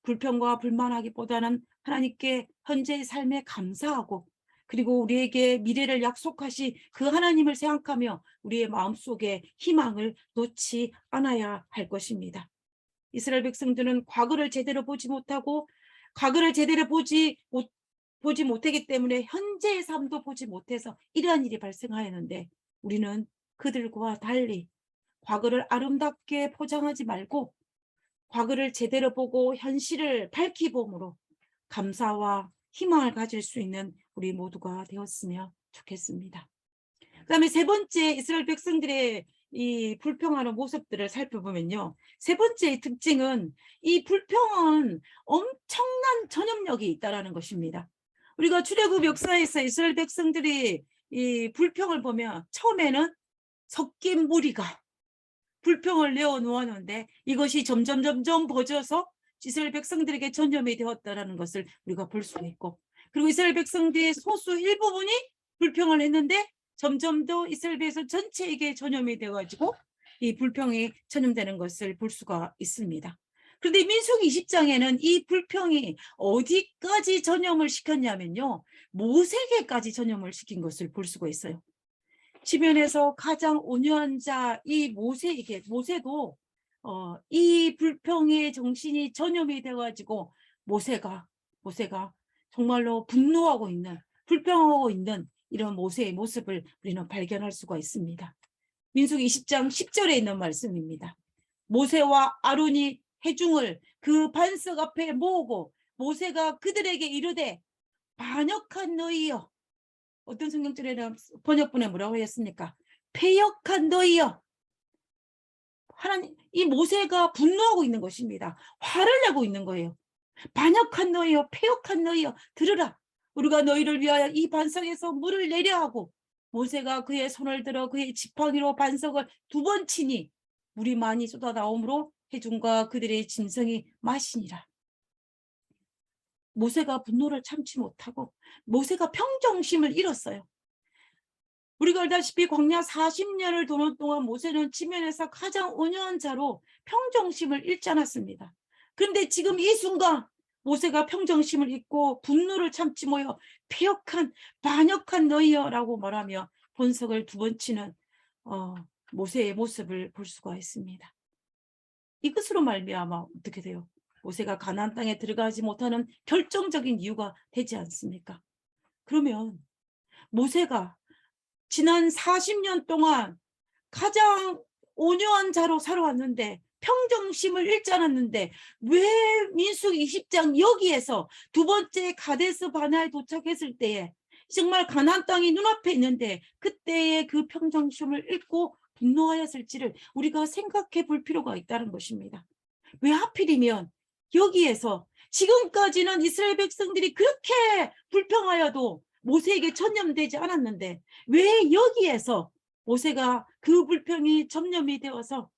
불평과 불만하기보다는 하나님께 현재의 삶에 감사하고, 그리고 우리에게 미래를 약속하시 그 하나님을 생각하며 우리의 마음속에 희망을 놓지 않아야 할 것입니다. 이스라엘 백성들은 과거를 제대로 보지 못하고 과거를 제대로 보지 못하기 때문에 현재의 삶도 보지 못해서 이러한 일이 발생하였는데, 우리는 그들과 달리 과거를 아름답게 포장하지 말고 과거를 제대로 보고 현실을 밝히 봄으로 감사와 희망을 가질 수 있는 우리 모두가 되었으면 좋겠습니다. 그 다음에 세 번째 이스라엘 백성들의 이 불평하는 모습들을 살펴보면요. 세 번째 특징은 이 불평은 엄청난 전염력이 있다는 것입니다. 우리가 출애굽 역사에서 이스라엘 백성들이 이 불평을 보면 처음에는 섞인 무리가 불평을 내어놓았는데 이것이 점점 벌어져서 이스라엘 백성들에게 전염이 되었다는 것을 우리가 볼 수 있고, 그리고 이스라엘 백성들의 소수 일부분이 불평을 했는데 점점 더 이스라엘 백성 전체에게 전염이 되어가지고 이 불평이 전염되는 것을 볼 수가 있습니다. 그런데 민수기 20장에는 이 불평이 어디까지 전염을 시켰냐면요, 모세에게까지 전염을 시킨 것을 볼 수가 있어요. 지면에서 가장 온유한 자 이 모세도 이 불평의 정신이 전염이 되어가지고 모세가 정말로 분노하고 있는, 불평하고 있는 이런 모세의 모습을 우리는 발견할 수가 있습니다. 민수기 20장 10절에 있는 말씀입니다. 모세와 아론이 회중을 그 반석 앞에 모으고 모세가 그들에게 이르되 반역한 너희여. 어떤 성경절에는 번역본에 뭐라고 했습니까? 패역한 너희여. 하나님, 이 모세가 분노하고 있는 것입니다. 화를 내고 있는 거예요. 반역한 너희여, 패역한 너희여, 들으라. 우리가 너희를 위하여 이 반석에서 물을 내려 하고, 모세가 그의 손을 들어 그의 지팡이로 반석을 2번 치니 물이 많이 쏟아나오므로 회중과 그들의 짐승이 마시니라. 모세가 분노를 참지 못하고 모세가 평정심을 잃었어요. 우리가 알다시피 광야 40년을 도는 동안 모세는 지면에서 가장 온유한 자로 평정심을 잃지 않았습니다. 그런데 지금 이 순간 모세가 평정심을 잃고 분노를 참지 못하여 패역한 반역한 너희여라고 말하며 본석을 두 번 치는 모세의 모습을 볼 수가 있습니다. 이것으로 말미암아 어떻게 돼요? 모세가 가나안 땅에 들어가지 못하는 결정적인 이유가 되지 않습니까? 그러면 모세가 지난 40년 동안 가장 온유한 자로 살아왔는데 평정심을 잃지 않았는데 왜 민수기 20장 여기에서 두 번째 가데스 바네아에 도착했을 때에 정말 가나안 땅이 눈앞에 있는데 그때의 그 평정심을 잃고 분노하였을지를 우리가 생각해 볼 필요가 있다는 것입니다. 왜 하필이면 여기에서 지금까지는 이스라엘 백성들이 그렇게 불평하여도 모세에게 전염되지 않았는데 왜 여기에서 모세가 그 불평이 전염이 되어서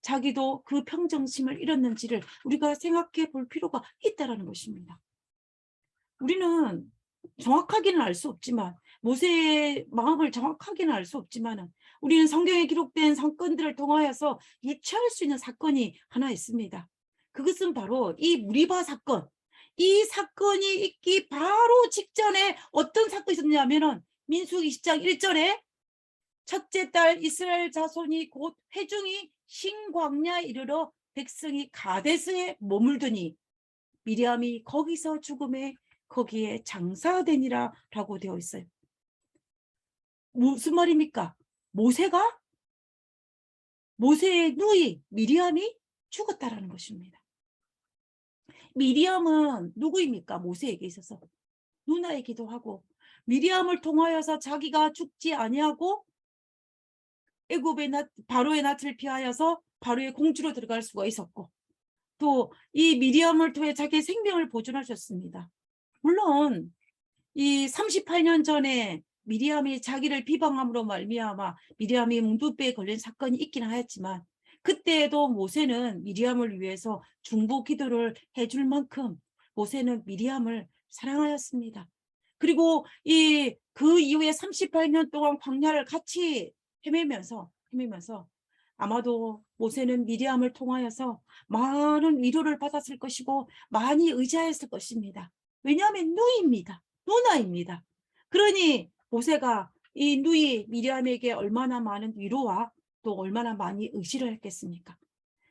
자기도 그 평정심을 잃었는지를 우리가 생각해 볼 필요가 있다는 것입니다. 우리는 정확하게는 알 수 없지만 모세의 마음을 정확하게는 알 수 없지만 우리는 성경에 기록된 사건들을 통하여서 유추할 수 있는 사건이 하나 있습니다. 그것은 바로 이 무리바 사건. 이 사건이 있기 바로 직전에 어떤 사건이 있었냐면은 민수기 20장 1절에 첫째 달 이스라엘 자손이 곧 회중이 신광야에 이르러 백성이 가데스에 머물더니 미리암이 거기서 죽음에 거기에 장사되니라 라고 되어 있어요. 무슨 말입니까? 모세의 누이 미리암이 죽었다라는 것입니다. 미리암은 누구입니까? 모세에게 있어서 누나이기도 하고 미리암을 통하여서 자기가 죽지 아니하고 애굽의 바로의 낯을 피하여서 바로의 공주로 들어갈 수가 있었고 또 이 미리암을 통해 자기의 생명을 보존하셨습니다. 물론 이 38년 전에 미리암이 자기를 비방함으로 말미암아 미리암이 뭉두배에 걸린 사건이 있긴 하였지만 그때에도 모세는 미리암을 위해서 중보 기도를 해줄 만큼 모세는 미리암을 사랑하였습니다. 그리고 그 이후에 38년 동안 광야를 같이 헤매면서 아마도 모세는 미리암을 통하여서 많은 위로를 받았을 것이고 많이 의지하였을 것입니다. 왜냐하면 누나입니다. 그러니 모세가 이 누이 미리암에게 얼마나 많은 위로와 또 얼마나 많이 의지를 했겠습니까?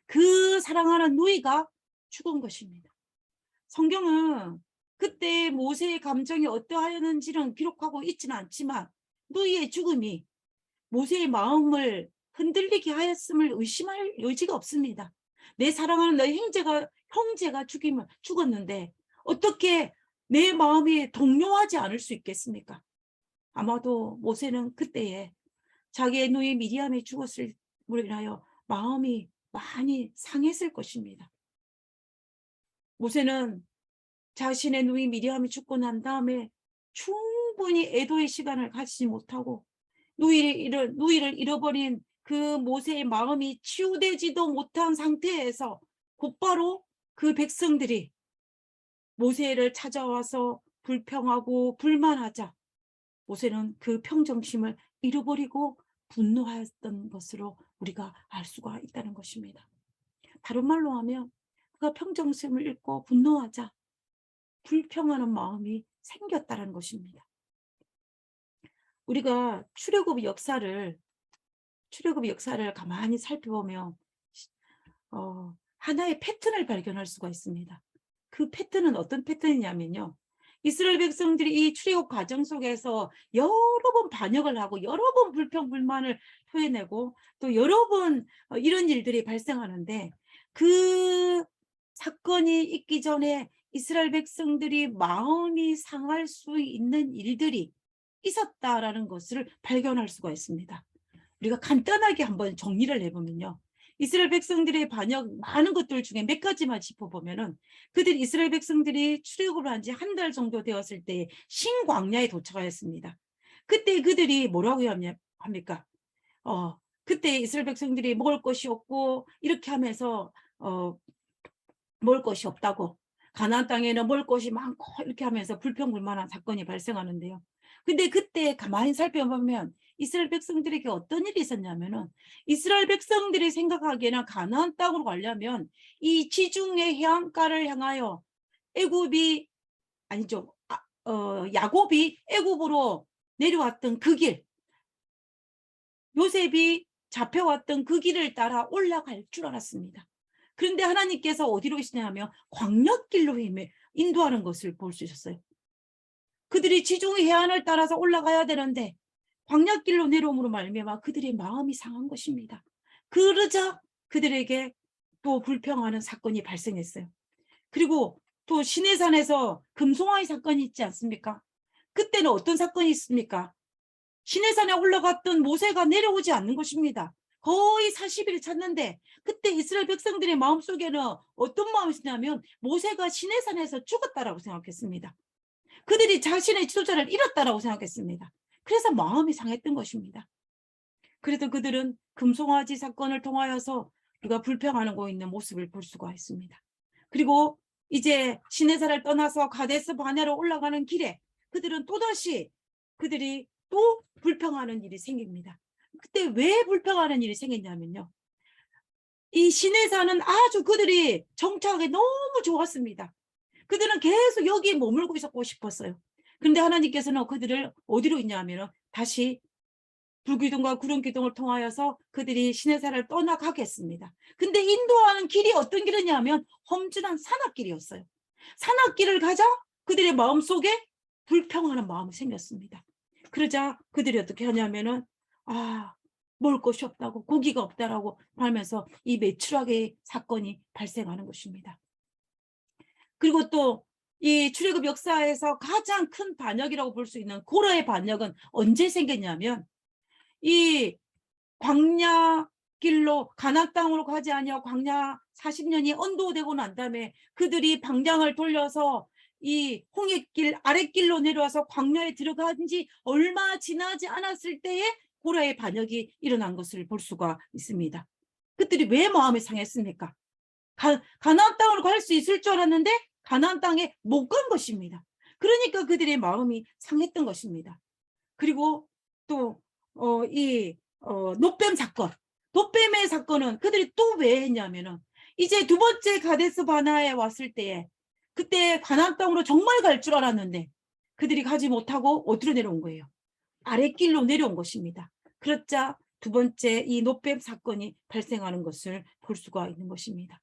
그 사랑하는 누이가 죽은 것입니다. 성경은 그때 모세의 감정이 어떠하였는지는 기록하고 있지는 않지만 누이의 죽음이 모세의 마음을 흔들리게 하였음을 의심할 여지가 없습니다. 내 사랑하는 너의 형제가 죽었는데 어떻게 내 마음이 동요하지 않을 수 있겠습니까? 아마도 모세는 그때에 자기의 누이 미리암이 죽었을 인하여 마음이 많이 상했을 것입니다. 모세는 자신의 누이 미리암이 죽고 난 다음에 충분히 애도의 시간을 가지지 못하고 누이를 잃어버린 그 모세의 마음이 치유되지도 못한 상태에서 곧바로 그 백성들이 모세를 찾아와서 불평하고 불만하자 모세는 그 평정심을 잃어버리고 분노하였던 것으로 우리가 알 수가 있다는 것입니다. 다른 말로 하면 그가 평정심을 잃고 분노하자 불평하는 마음이 생겼다는 것입니다. 우리가 출애굽 역사를 가만히 살펴보면 하나의 패턴을 발견할 수가 있습니다. 그 패턴은 어떤 패턴이냐면요. 이스라엘 백성들이 이 출애굽 과정 속에서 여러 번 반역을 하고 여러 번 불평 불만을 토해내고 또 여러 번 이런 일들이 발생하는데 그 사건이 있기 전에 이스라엘 백성들이 마음이 상할 수 있는 일들이 있었다라는 것을 발견할 수가 있습니다. 우리가 간단하게 한번 정리를 해보면요. 이스라엘 백성들의 반역 많은 것들 중에 몇 가지만 짚어보면은 이스라엘 백성들이 출애굽을 한 지 한 달 정도 되었을 때 신광야에 도착하였습니다. 그때 그들이 뭐라고 합니까? 그때 이스라엘 백성들이 먹을 것이 없고 이렇게 하면서 먹을 것이 없다고 가나안 땅에는 먹을 것이 많고 이렇게 하면서 불평불만한 사건이 발생하는데요. 근데 그때 가만히 살펴보면 이스라엘 백성들에게 어떤 일이 있었냐면은, 이스라엘 백성들이 생각하기에는 가나안 땅으로 가려면 이 지중해 해안가를 향하여 애굽이 아니죠. 야곱이 애굽으로 내려왔던 그 길, 요셉이 잡혀왔던 그 길을 따라 올라갈 줄 알았습니다. 그런데 하나님께서 어디로 계시냐면 광야길로 인도하는 것을 볼 수 있었어요. 그들이 지중해 해안을 따라서 올라가야 되는데 광야길로 내려옴으로 말미암아 그들의 마음이 상한 것입니다. 그러자 그들에게 또 불평하는 사건이 발생했어요. 그리고 또 시내산에서 금송아지 사건이 있지 않습니까? 그때는 어떤 사건이 있습니까? 시내산에 올라갔던 모세가 내려오지 않는 것입니다. 거의 40일을 찾는데 그때 이스라엘 백성들의 마음속에는 어떤 마음이 있었냐면 모세가 시내산에서 죽었다라고 생각했습니다. 그들이 자신의 지도자를 잃었다라고 생각했습니다. 그래서 마음이 상했던 것입니다. 그래도 그들은 금송아지 사건을 통하여서 우리가 불평하고 있는 모습을 볼 수가 있습니다. 그리고 이제 시내산을 떠나서 가데스 바네로 올라가는 길에 그들은 또다시 그들이 또 불평하는 일이 생깁니다. 그때 왜 불평하는 일이 생겼냐면요, 이 시내산은 아주 그들이 정착하기 너무 좋았습니다. 그들은 계속 여기에 머물고 있었고 싶었어요. 그런데 하나님께서는 그들을 어디로 있냐면 다시 불기둥과 구름기둥을 통하여서 그들이 시내산을 떠나가겠습니다. 근데 인도하는 길이 어떤 길이냐면 험준한 산악길이었어요. 산악길을 가자 그들의 마음속에 불평하는 마음이 생겼습니다. 그러자 그들이 어떻게 하냐면은 먹을 것이 없다고, 고기가 없다라고 하면서 이 매출하게 사건이 발생하는 것입니다. 그리고 또 이 출애굽 역사에서 가장 큰 반역이라고 볼 수 있는 고라의 반역은 언제 생겼냐면, 이 광야길로 가나안 땅으로 가지 아니하고 광야 40년이 언도되고 난 다음에 그들이 방향을 돌려서 이 홍해길 아랫길로 내려와서 광야에 들어간 지 얼마 지나지 않았을 때에 고라의 반역이 일어난 것을 볼 수가 있습니다. 그들이 왜 마음이 상했습니까? 가나안 땅으로 갈 수 있을 줄 알았는데 가나안 땅에 못 간 것입니다. 그러니까 그들의 마음이 상했던 것입니다. 그리고 또 노뱀 사건, 노뱀의 사건은 그들이 또 왜 했냐면은 이제 두 번째 가데스 바나에 왔을 때에 그때 가나안 땅으로 정말 갈 줄 알았는데 그들이 가지 못하고 어디로 내려온 거예요? 아랫길로 내려온 것입니다. 그러자 두 번째 이 노뱀 사건이 발생하는 것을 볼 수가 있는 것입니다.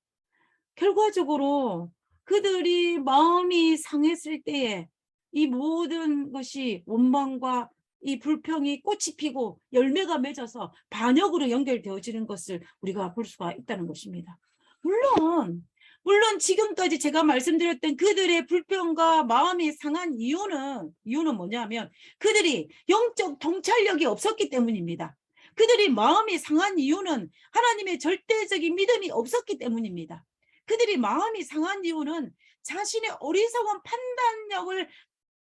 결과적으로 그들이 마음이 상했을 때에 이 모든 것이 원망과 이 불평이 꽃이 피고 열매가 맺어서 반역으로 연결되어지는 것을 우리가 볼 수가 있다는 것입니다. 물론 지금까지 제가 말씀드렸던 그들의 불평과 마음이 상한 이유는 뭐냐면 그들이 영적 통찰력이 없었기 때문입니다. 그들이 마음이 상한 이유는 하나님의 절대적인 믿음이 없었기 때문입니다. 그들이 마음이 상한 이유는 자신의 어리석은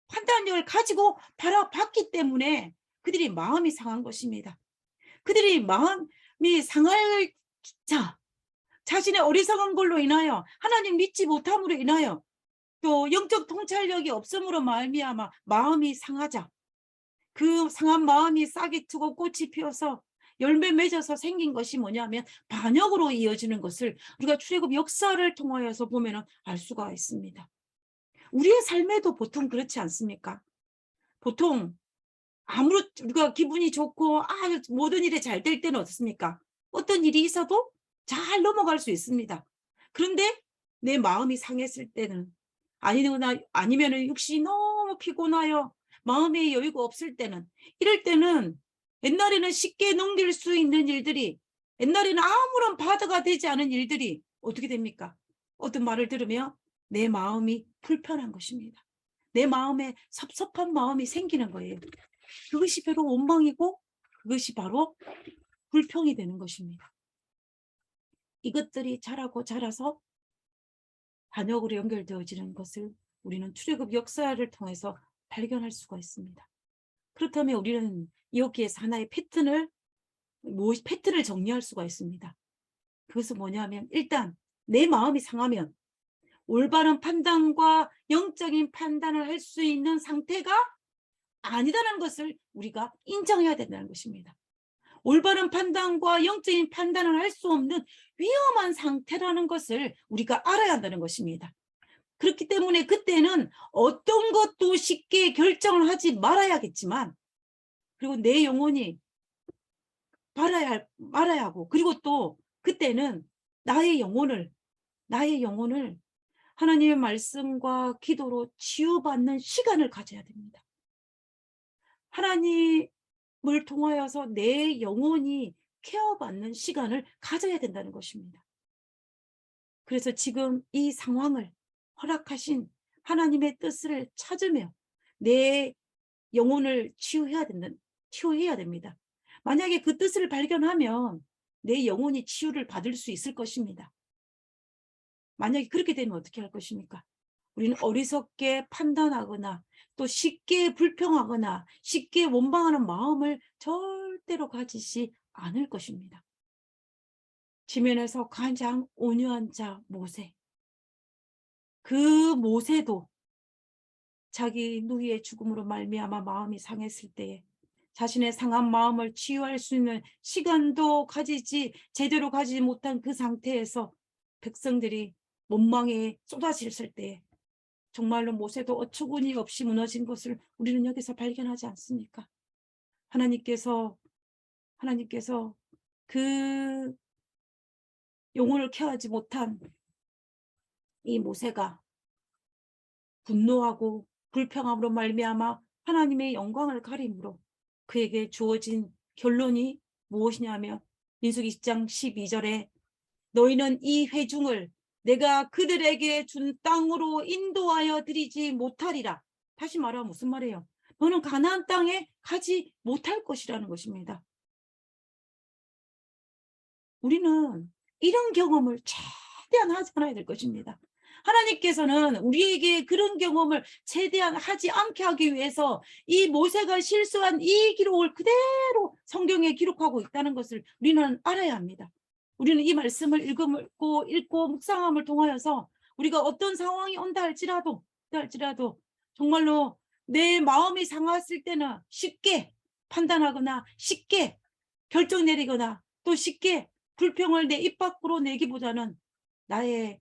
판단력을 가지고 바라봤기 때문에 그들이 마음이 상한 것입니다. 그들이 마음이 상할 자신의 어리석은 걸로 인하여 하나님 믿지 못함으로 인하여 또 영적 통찰력이 없음으로 말미암아 마음이 상하자 그 상한 마음이 싹이 트고 꽃이 피어서 열매 맺어서 생긴 것이 뭐냐면 반역으로 이어지는 것을 우리가 출애굽 역사를 통하여서 보면 알 수가 있습니다. 우리의 삶에도 보통 그렇지 않습니까? 보통 우리가 기분이 좋고 모든 일이 잘 될 때는 어떻습니까? 어떤 일이 있어도 잘 넘어갈 수 있습니다. 그런데 내 마음이 상했을 때는 아니면 육신이 너무 피곤하여 마음의 여유가 없을 때는 이럴 때는 옛날에는 쉽게 넘길 수 있는 일들이 옛날에는 아무런 바다가 되지 않은 일들이 어떻게 됩니까? 어떤 말을 들으면 내 마음이 불편한 것입니다. 내 마음에 섭섭한 마음이 생기는 거예요. 그것이 바로 원망이고 그것이 바로 불평이 되는 것입니다. 이것들이 자라서 반역으로 연결되어지는 것을 우리는 출애굽 역사를 통해서 발견할 수가 있습니다. 그렇다면 우리는 여기에서 하나의 패턴을 정리할 수가 있습니다. 그것은 뭐냐면 일단 내 마음이 상하면 올바른 판단과 영적인 판단을 할 수 있는 상태가 아니다라는 것을 우리가 인정해야 된다는 것입니다. 올바른 판단과 영적인 판단을 할 수 없는 위험한 상태라는 것을 우리가 알아야 한다는 것입니다. 그렇기 때문에 그때는 어떤 것도 쉽게 결정을 하지 말아야겠지만, 그리고 내 영혼이 말아야 하고, 그리고 또 그때는 나의 영혼을 하나님의 말씀과 기도로 치유받는 시간을 가져야 됩니다. 하나님을 통하여서 내 영혼이 케어받는 시간을 가져야 된다는 것입니다. 그래서 지금 이 상황을 허락하신 하나님의 뜻을 찾으며 내 영혼을 치유해야 됩니다. 만약에 그 뜻을 발견하면 내 영혼이 치유를 받을 수 있을 것입니다. 만약에 그렇게 되면 어떻게 할 것입니까? 우리는 어리석게 판단하거나 또 쉽게 불평하거나 쉽게 원망하는 마음을 절대로 가지지 않을 것입니다. 지면에서 가장 온유한 자 모세. 그 모세도 자기 누이의 죽음으로 말미암아 마음이 상했을 때에 자신의 상한 마음을 치유할 수 있는 시간도 제대로 가지지 못한 그 상태에서 백성들이 원망에 쏟아졌을 때에 정말로 모세도 어처구니 없이 무너진 것을 우리는 여기서 발견하지 않습니까? 하나님께서 그 영혼을 케어하지 못한 이 모세가 분노하고 불평함으로 말미암아 하나님의 영광을 가림으로 그에게 주어진 결론이 무엇이냐면 민수기 10장 12절에 너희는 이 회중을 내가 그들에게 준 땅으로 인도하여 드리지 못하리라. 다시 말하면 무슨 말이에요? 너는 가나안 땅에 가지 못할 것이라는 것입니다. 우리는 이런 경험을 최대한 하지 않아야 될 것입니다. 하나님께서는 우리에게 그런 경험을 최대한 하지 않게 하기 위해서 이 모세가 실수한 이 기록을 그대로 성경에 기록하고 있다는 것을 우리는 알아야 합니다. 우리는 이 말씀을 읽고 묵상함을 통하여서 우리가 어떤 상황이 온다 할지라도 정말로 내 마음이 상했을 때는 쉽게 판단하거나 쉽게 결정 내리거나 또 쉽게 불평을 내 입 밖으로 내기보다는 나의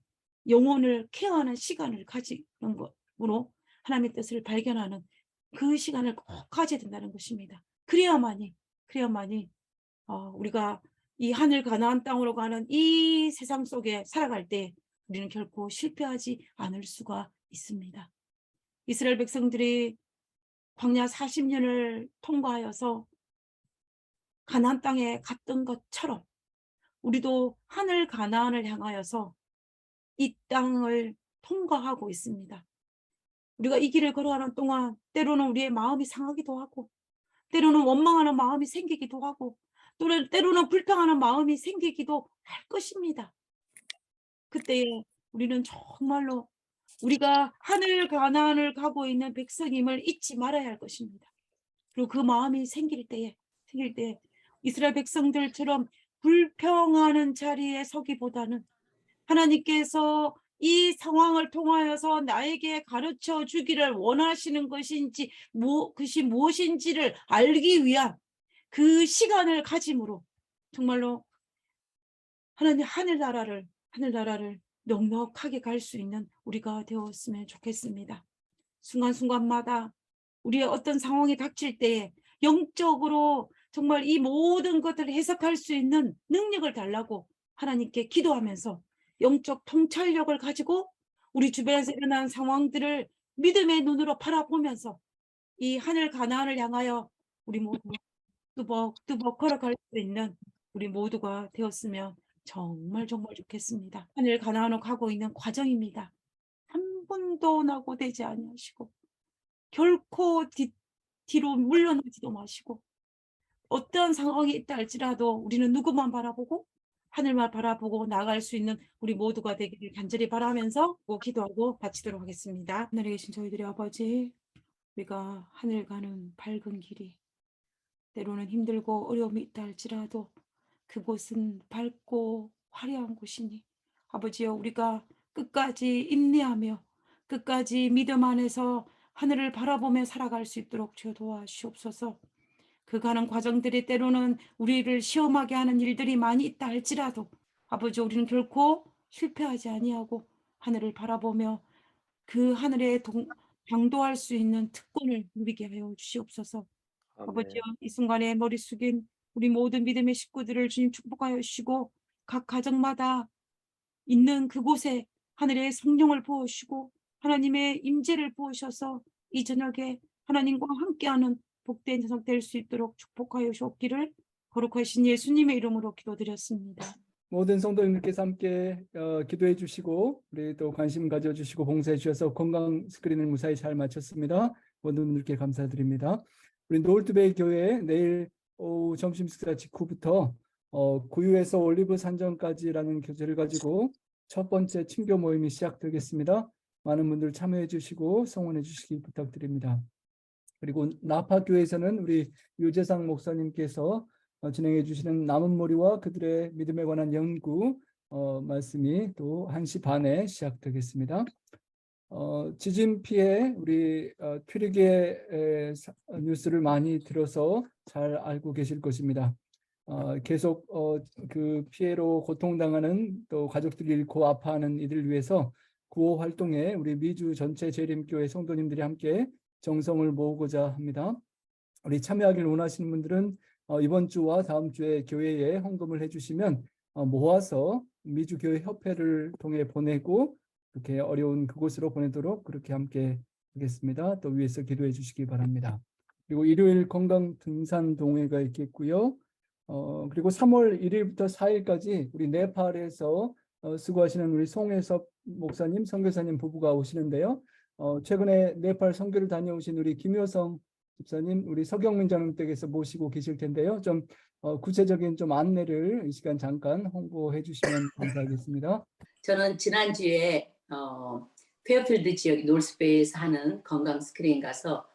영혼을 케어하는 시간을 가지는 것으로 하나님의 뜻을 발견하는 그 시간을 꼭 가져야 된다는 것입니다. 그래야만이 우리가 이 하늘 가나안 땅으로 가는 이 세상 속에 살아갈 때 우리는 결코 실패하지 않을 수가 있습니다. 이스라엘 백성들이 광야 40년을 통과하여서 가나안 땅에 갔던 것처럼 우리도 하늘 가나안을 향하여서 이 땅을 통과하고 있습니다. 우리가 이 길을 걸어가는 동안 때로는 우리의 마음이 상하기도 하고 때로는 원망하는 마음이 생기기도 하고 때로는 불평하는 마음이 생기기도 할 것입니다. 그때에 우리는 정말로 우리가 하늘 가나안을 가고 있는 백성임을 잊지 말아야 할 것입니다. 그리고 그 마음이 생길 때 이스라엘 백성들처럼 불평하는 자리에 서기보다는 하나님께서 이 상황을 통하여서 나에게 가르쳐 주기를 원하시는 그것이 무엇인지를 알기 위한 그 시간을 가짐으로 정말로 하늘나라를 넉넉하게 갈 수 있는 우리가 되었으면 좋겠습니다. 순간순간마다 우리의 어떤 상황이 닥칠 때에 영적으로 정말 이 모든 것들을 해석할 수 있는 능력을 달라고 하나님께 기도하면서 영적 통찰력을 가지고 우리 주변에서 일어나는 상황들을 믿음의 눈으로 바라보면서 이 하늘 가나안을 향하여 우리 모두 뚜벅뚜벅 걸어갈 수 있는 우리 모두가 되었으면 정말 좋겠습니다. 하늘 가나안으로 가고 있는 과정입니다. 한 번도 낙오되지 아니하시고 결코 뒤로 물러나지도 마시고 어떠한 상황이 있다 할지라도 우리는 누구만 바라보고 하늘만 바라보고 나아갈 수 있는 우리 모두가 되기를 간절히 바라면서 기도하고 바치도록 하겠습니다. 하늘에 계신 저희들의 아버지, 우리가 하늘 가는 밝은 길이 때로는 힘들고 어려움이 있다 할지라도 그곳은 밝고 화려한 곳이니 아버지여 우리가 끝까지 인내하며 끝까지 믿음 안에서 하늘을 바라보며 살아갈 수 있도록 주여 도와주시옵소서. 그 가는 과정들이 때로는 우리를 시험하게 하는 일들이 많이 있다 할지라도 아버지 우리는 결코 실패하지 아니하고 하늘을 바라보며 그 하늘에 당도할 수 있는 특권을 누리게 하여 주시옵소서. 아버지여 아멘. 이 순간에 머리 숙인 우리 모든 믿음의 식구들을 주님 축복하여 주시고 각 가정마다 있는 그곳에 하늘의 성령을 부어주시고 하나님의 임재를 부으셔서 이 저녁에 하나님과 함께하는 복된 저녁 될 수 있도록 축복하여 주옵기를 거룩하신 예수님의 이름으로 기도드렸습니다. 모든 성도님들께서 함께 기도해 주시고 우리 또 관심 가져주시고 봉사해 주셔서 건강 스크린을 무사히 잘 마쳤습니다. 모든 분들께 감사드립니다. 우리 노을투베이 교회 내일 오후 점심 식사 직후부터 구유에서 올리브 산정까지라는 교재를 가지고 첫 번째 친교 모임이 시작되겠습니다. 많은 분들 참여해 주시고 성원해 주시기 부탁드립니다. 그리고 나파교회에서는 우리 유재상 목사님께서 진행해 주시는 남은 머리와 그들의 믿음에 관한 연구 말씀이 또 1시 반에 시작되겠습니다. 지진 피해 우리 튀르기예 뉴스를 많이 들어서 잘 알고 계실 것입니다. 계속 그 피해로 고통당하는 또 가족들이 잃고 아파하는 이들을 위해서 구호 활동에 우리 미주 전체 재림교회 성도님들이 함께 정성을 모으고자 합니다. 우리 참여하기를 원하시는 분들은 이번 주와 다음 주에 교회에 헌금을 해주시면 모아서 미주교회 협회를 통해 보내고 이렇게 어려운 그곳으로 보내도록 그렇게 함께 하겠습니다. 또 위에서 기도해 주시기 바랍니다. 그리고 일요일 건강 등산 동회가 있겠고요. 그리고 3월 1일부터 4일까지 우리 네팔에서 수고하시는 우리 송혜섭 목사님, 선교사님 부부가 오시는데요. 최근에 네팔 선교를 다녀오신 우리 김효성 집사님, 우리 서경민 장로님 댁에서 모시고 계실 텐데요. 좀 구체적인 좀 안내를 이 시간 잠깐 홍보해 주시면 감사하겠습니다. 저는 지난주에 페어필드 지역 노스베이에서 하는 건강 스크린 가서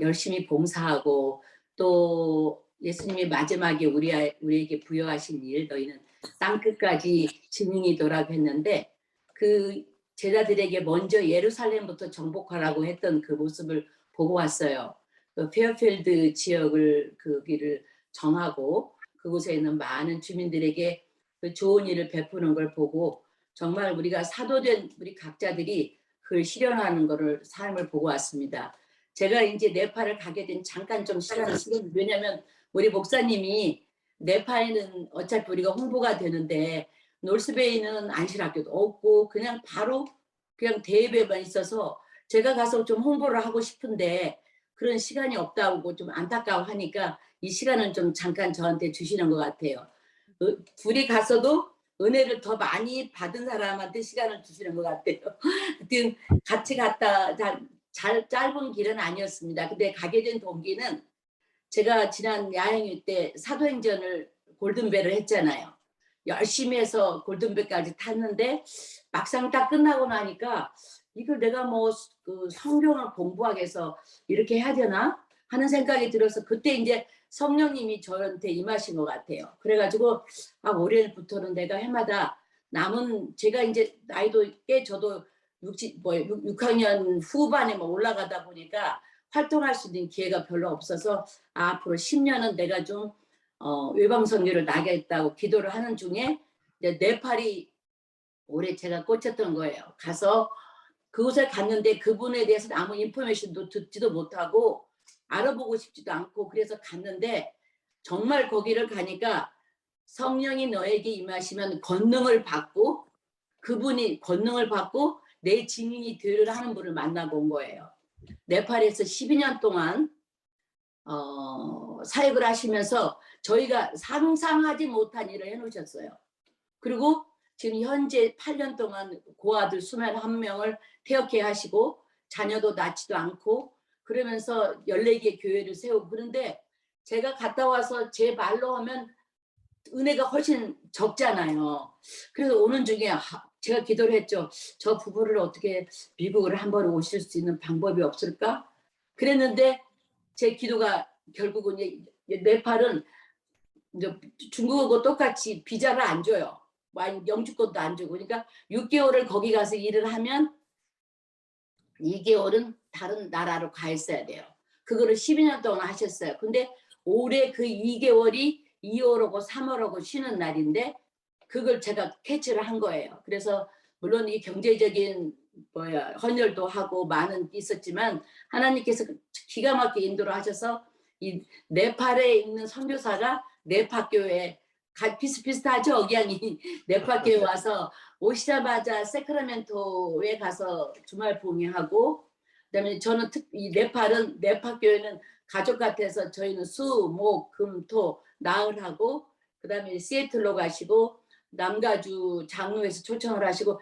열심히 봉사하고 또 예수님이 마지막에 우리에게 부여하신 일 너희는 땅끝까지 증인이더라고 했는데 그 제자들에게 먼저 예루살렘부터 정복하라고 했던 그 모습을 보고 왔어요. 그 페어필드 지역을 거기를 정하고 그곳에 있는 많은 주민들에게 그 좋은 일을 베푸는 걸 보고 정말 우리가 사도된 우리 각자들이 그걸 실현하는 거를 삶을 보고 왔습니다. 제가 이제 네팔을 가게 된 잠깐 좀 시간을 쓰겠는데 왜냐하면 우리 목사님이 네팔에는 어차피 우리가 홍보가 되는데 노스베이는 안실학교도 없고 그냥 바로 그냥 대예배만 있어서 제가 가서 좀 홍보를 하고 싶은데 그런 시간이 없다고 좀 안타까워하니까 이 시간은 좀 잠깐 저한테 주시는 것 같아요. 둘이 갔어도 은혜를 더 많이 받은 사람한테 시간을 주시는 것 같아요. 하여튼 같이 갔다 짧은 길은 아니었습니다. 근데 가게 된 동기는 제가 지난 야행일 때 사도행전을 골든벨을 했잖아요. 열심히 해서 골든벨까지 탔는데 막상 딱 끝나고 나니까 이걸 내가 뭐 그 성경을 공부하기 위해서 이렇게 해야 되나 하는 생각이 들어서 그때 이제 성령님이 저한테 임하신 것 같아요. 그래가지고 올해부터는 내가 해마다 남은 제가 이제 나이도 꽤 저도 6학년 후반에 올라가다 보니까 활동할 수 있는 기회가 별로 없어서 앞으로 10년은 내가 좀 외방선교를 나가겠다고 기도를 하는 중에 이제 네팔이 올해 제가 꽂혔던 거예요. 가서 그곳에 갔는데 그분에 대해서 아무 인포메이션도 듣지도 못하고 알아보고 싶지도 않고 그래서 갔는데 정말 거기를 가니까 성령이 너에게 임하시면 권능을 받고 그분이 권능을 받고 내 증인이 되리라 하는 분을 만나본 거예요. 네팔에서 12년 동안 사역을 하시면서 저희가 상상하지 못한 일을 해놓으셨어요. 그리고 지금 현재 8년 동안 고아들 21명을 태역해 하시고 자녀도 낳지도 않고 그러면서 14개 교회를 세우고 그런데 제가 갔다 와서 제 말로 하면 은혜가 훨씬 적잖아요. 그래서 오는 중에 제가 기도를 했죠. 저 부부를 어떻게 미국을 한번 오실 수 있는 방법이 없을까? 그랬는데 제 기도가 결국은 네팔은 이제 중국하고 똑같이 비자를 안 줘요. 영주권도 안 주고 그러니까 6개월을 거기 가서 일을 하면 2개월은 다른 나라로 가 있어야 돼요. 그거를 12년 동안 하셨어요. 근데 올해 그 2개월이 2월하고 3월하고 쉬는 날인데 그걸 제가 캐치를 한 거예요. 그래서 물론 이 경제적인 헌혈도 하고 많은 있었지만 하나님께서 기가 막히게 인도를 하셔서 이 네팔에 있는 선교사가 네팔교회 비슷비슷하죠 억양이. 네팔교회 와서 오시자마자 세크라멘토에 가서 주말 봉회하고, 그다음에 저는 이 네팔은 네팔교회는 가족 같아서 저희는 수, 목, 금, 토, 나흘하고, 그다음에 시애틀로 가시고 남가주 장로에서 초청을 하시고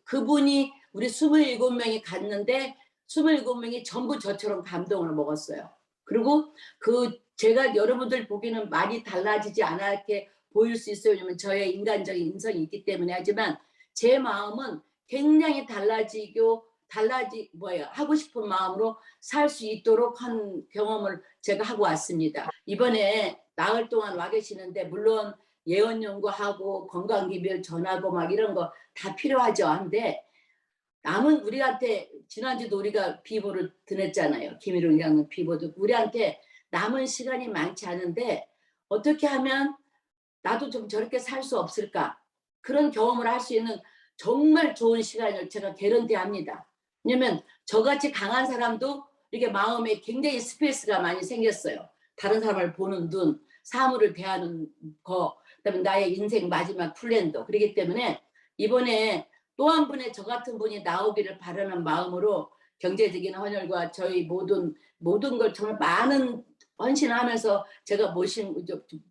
그분이 우리 27명이 갔는데 27명이 전부 저처럼 감동을 먹었어요. 그리고 제가 여러분들 보기에는 많이 달라지지 않게 보일 수 있어요. 왜냐면 저의 인간적인 인성이 있기 때문에. 하지만 제 마음은 굉장히 하고 싶은 마음으로 살 수 있도록 한 경험을 제가 하고 왔습니다. 이번에 나흘 동안 와 계시는데 물론 예언 연구하고 건강기별 전하고 막 이런 거 다 필요하죠. 한데 남은 우리한테 지난주도 우리가 비보를 드렸잖아요. 김일웅 장로 비보도 우리한테 남은 시간이 많지 않은데 어떻게 하면 나도 좀 저렇게 살 수 없을까? 그런 경험을 할 수 있는 정말 좋은 시간을 제가 개런티합니다. 왜냐면 저같이 강한 사람도 이렇게 마음에 굉장히 스페이스가 많이 생겼어요. 다른 사람을 보는 눈, 사물을 대하는 거, 그다음에 나의 인생 마지막 플랜도. 그렇기 때문에 이번에 또 한 분의 저 같은 분이 나오기를 바라는 마음으로 경제적인 헌혈과 저희 모든 걸 정말 많은 헌신하면서 제가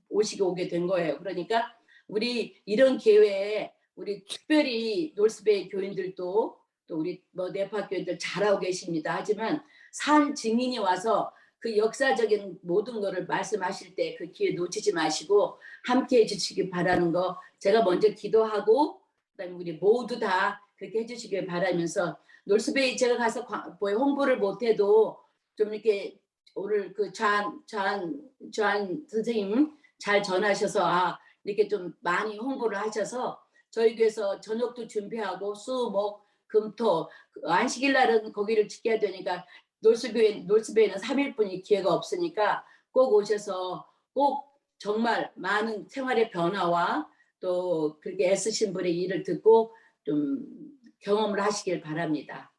오시게 오게 된 거예요. 그러니까 우리 이런 기회에 우리 특별히 노스베이 교인들도 또 우리 네파 교인들 잘하고 계십니다. 하지만 산 증인이 와서 그 역사적인 모든 거를 말씀하실 때 그 기회 놓치지 마시고 함께 해주시기 바라는 거 제가 먼저 기도하고 그다음에 우리 모두 다 그렇게 해주시길 바라면서 노스베이 제가 가서 홍보를 못해도 좀 이렇게 오늘 그 좌한 선생님 잘 전하셔서 이렇게 좀 많이 홍보를 하셔서 저희 교회에서 저녁도 준비하고 수, 목, 금, 토 안식일 날은 거기를 지켜야 되니까 노스베이는 3일뿐이 기회가 없으니까 꼭 오셔서 꼭 정말 많은 생활의 변화와 또 그렇게 애쓰신 분의 일을 듣고 좀 경험을 하시길 바랍니다.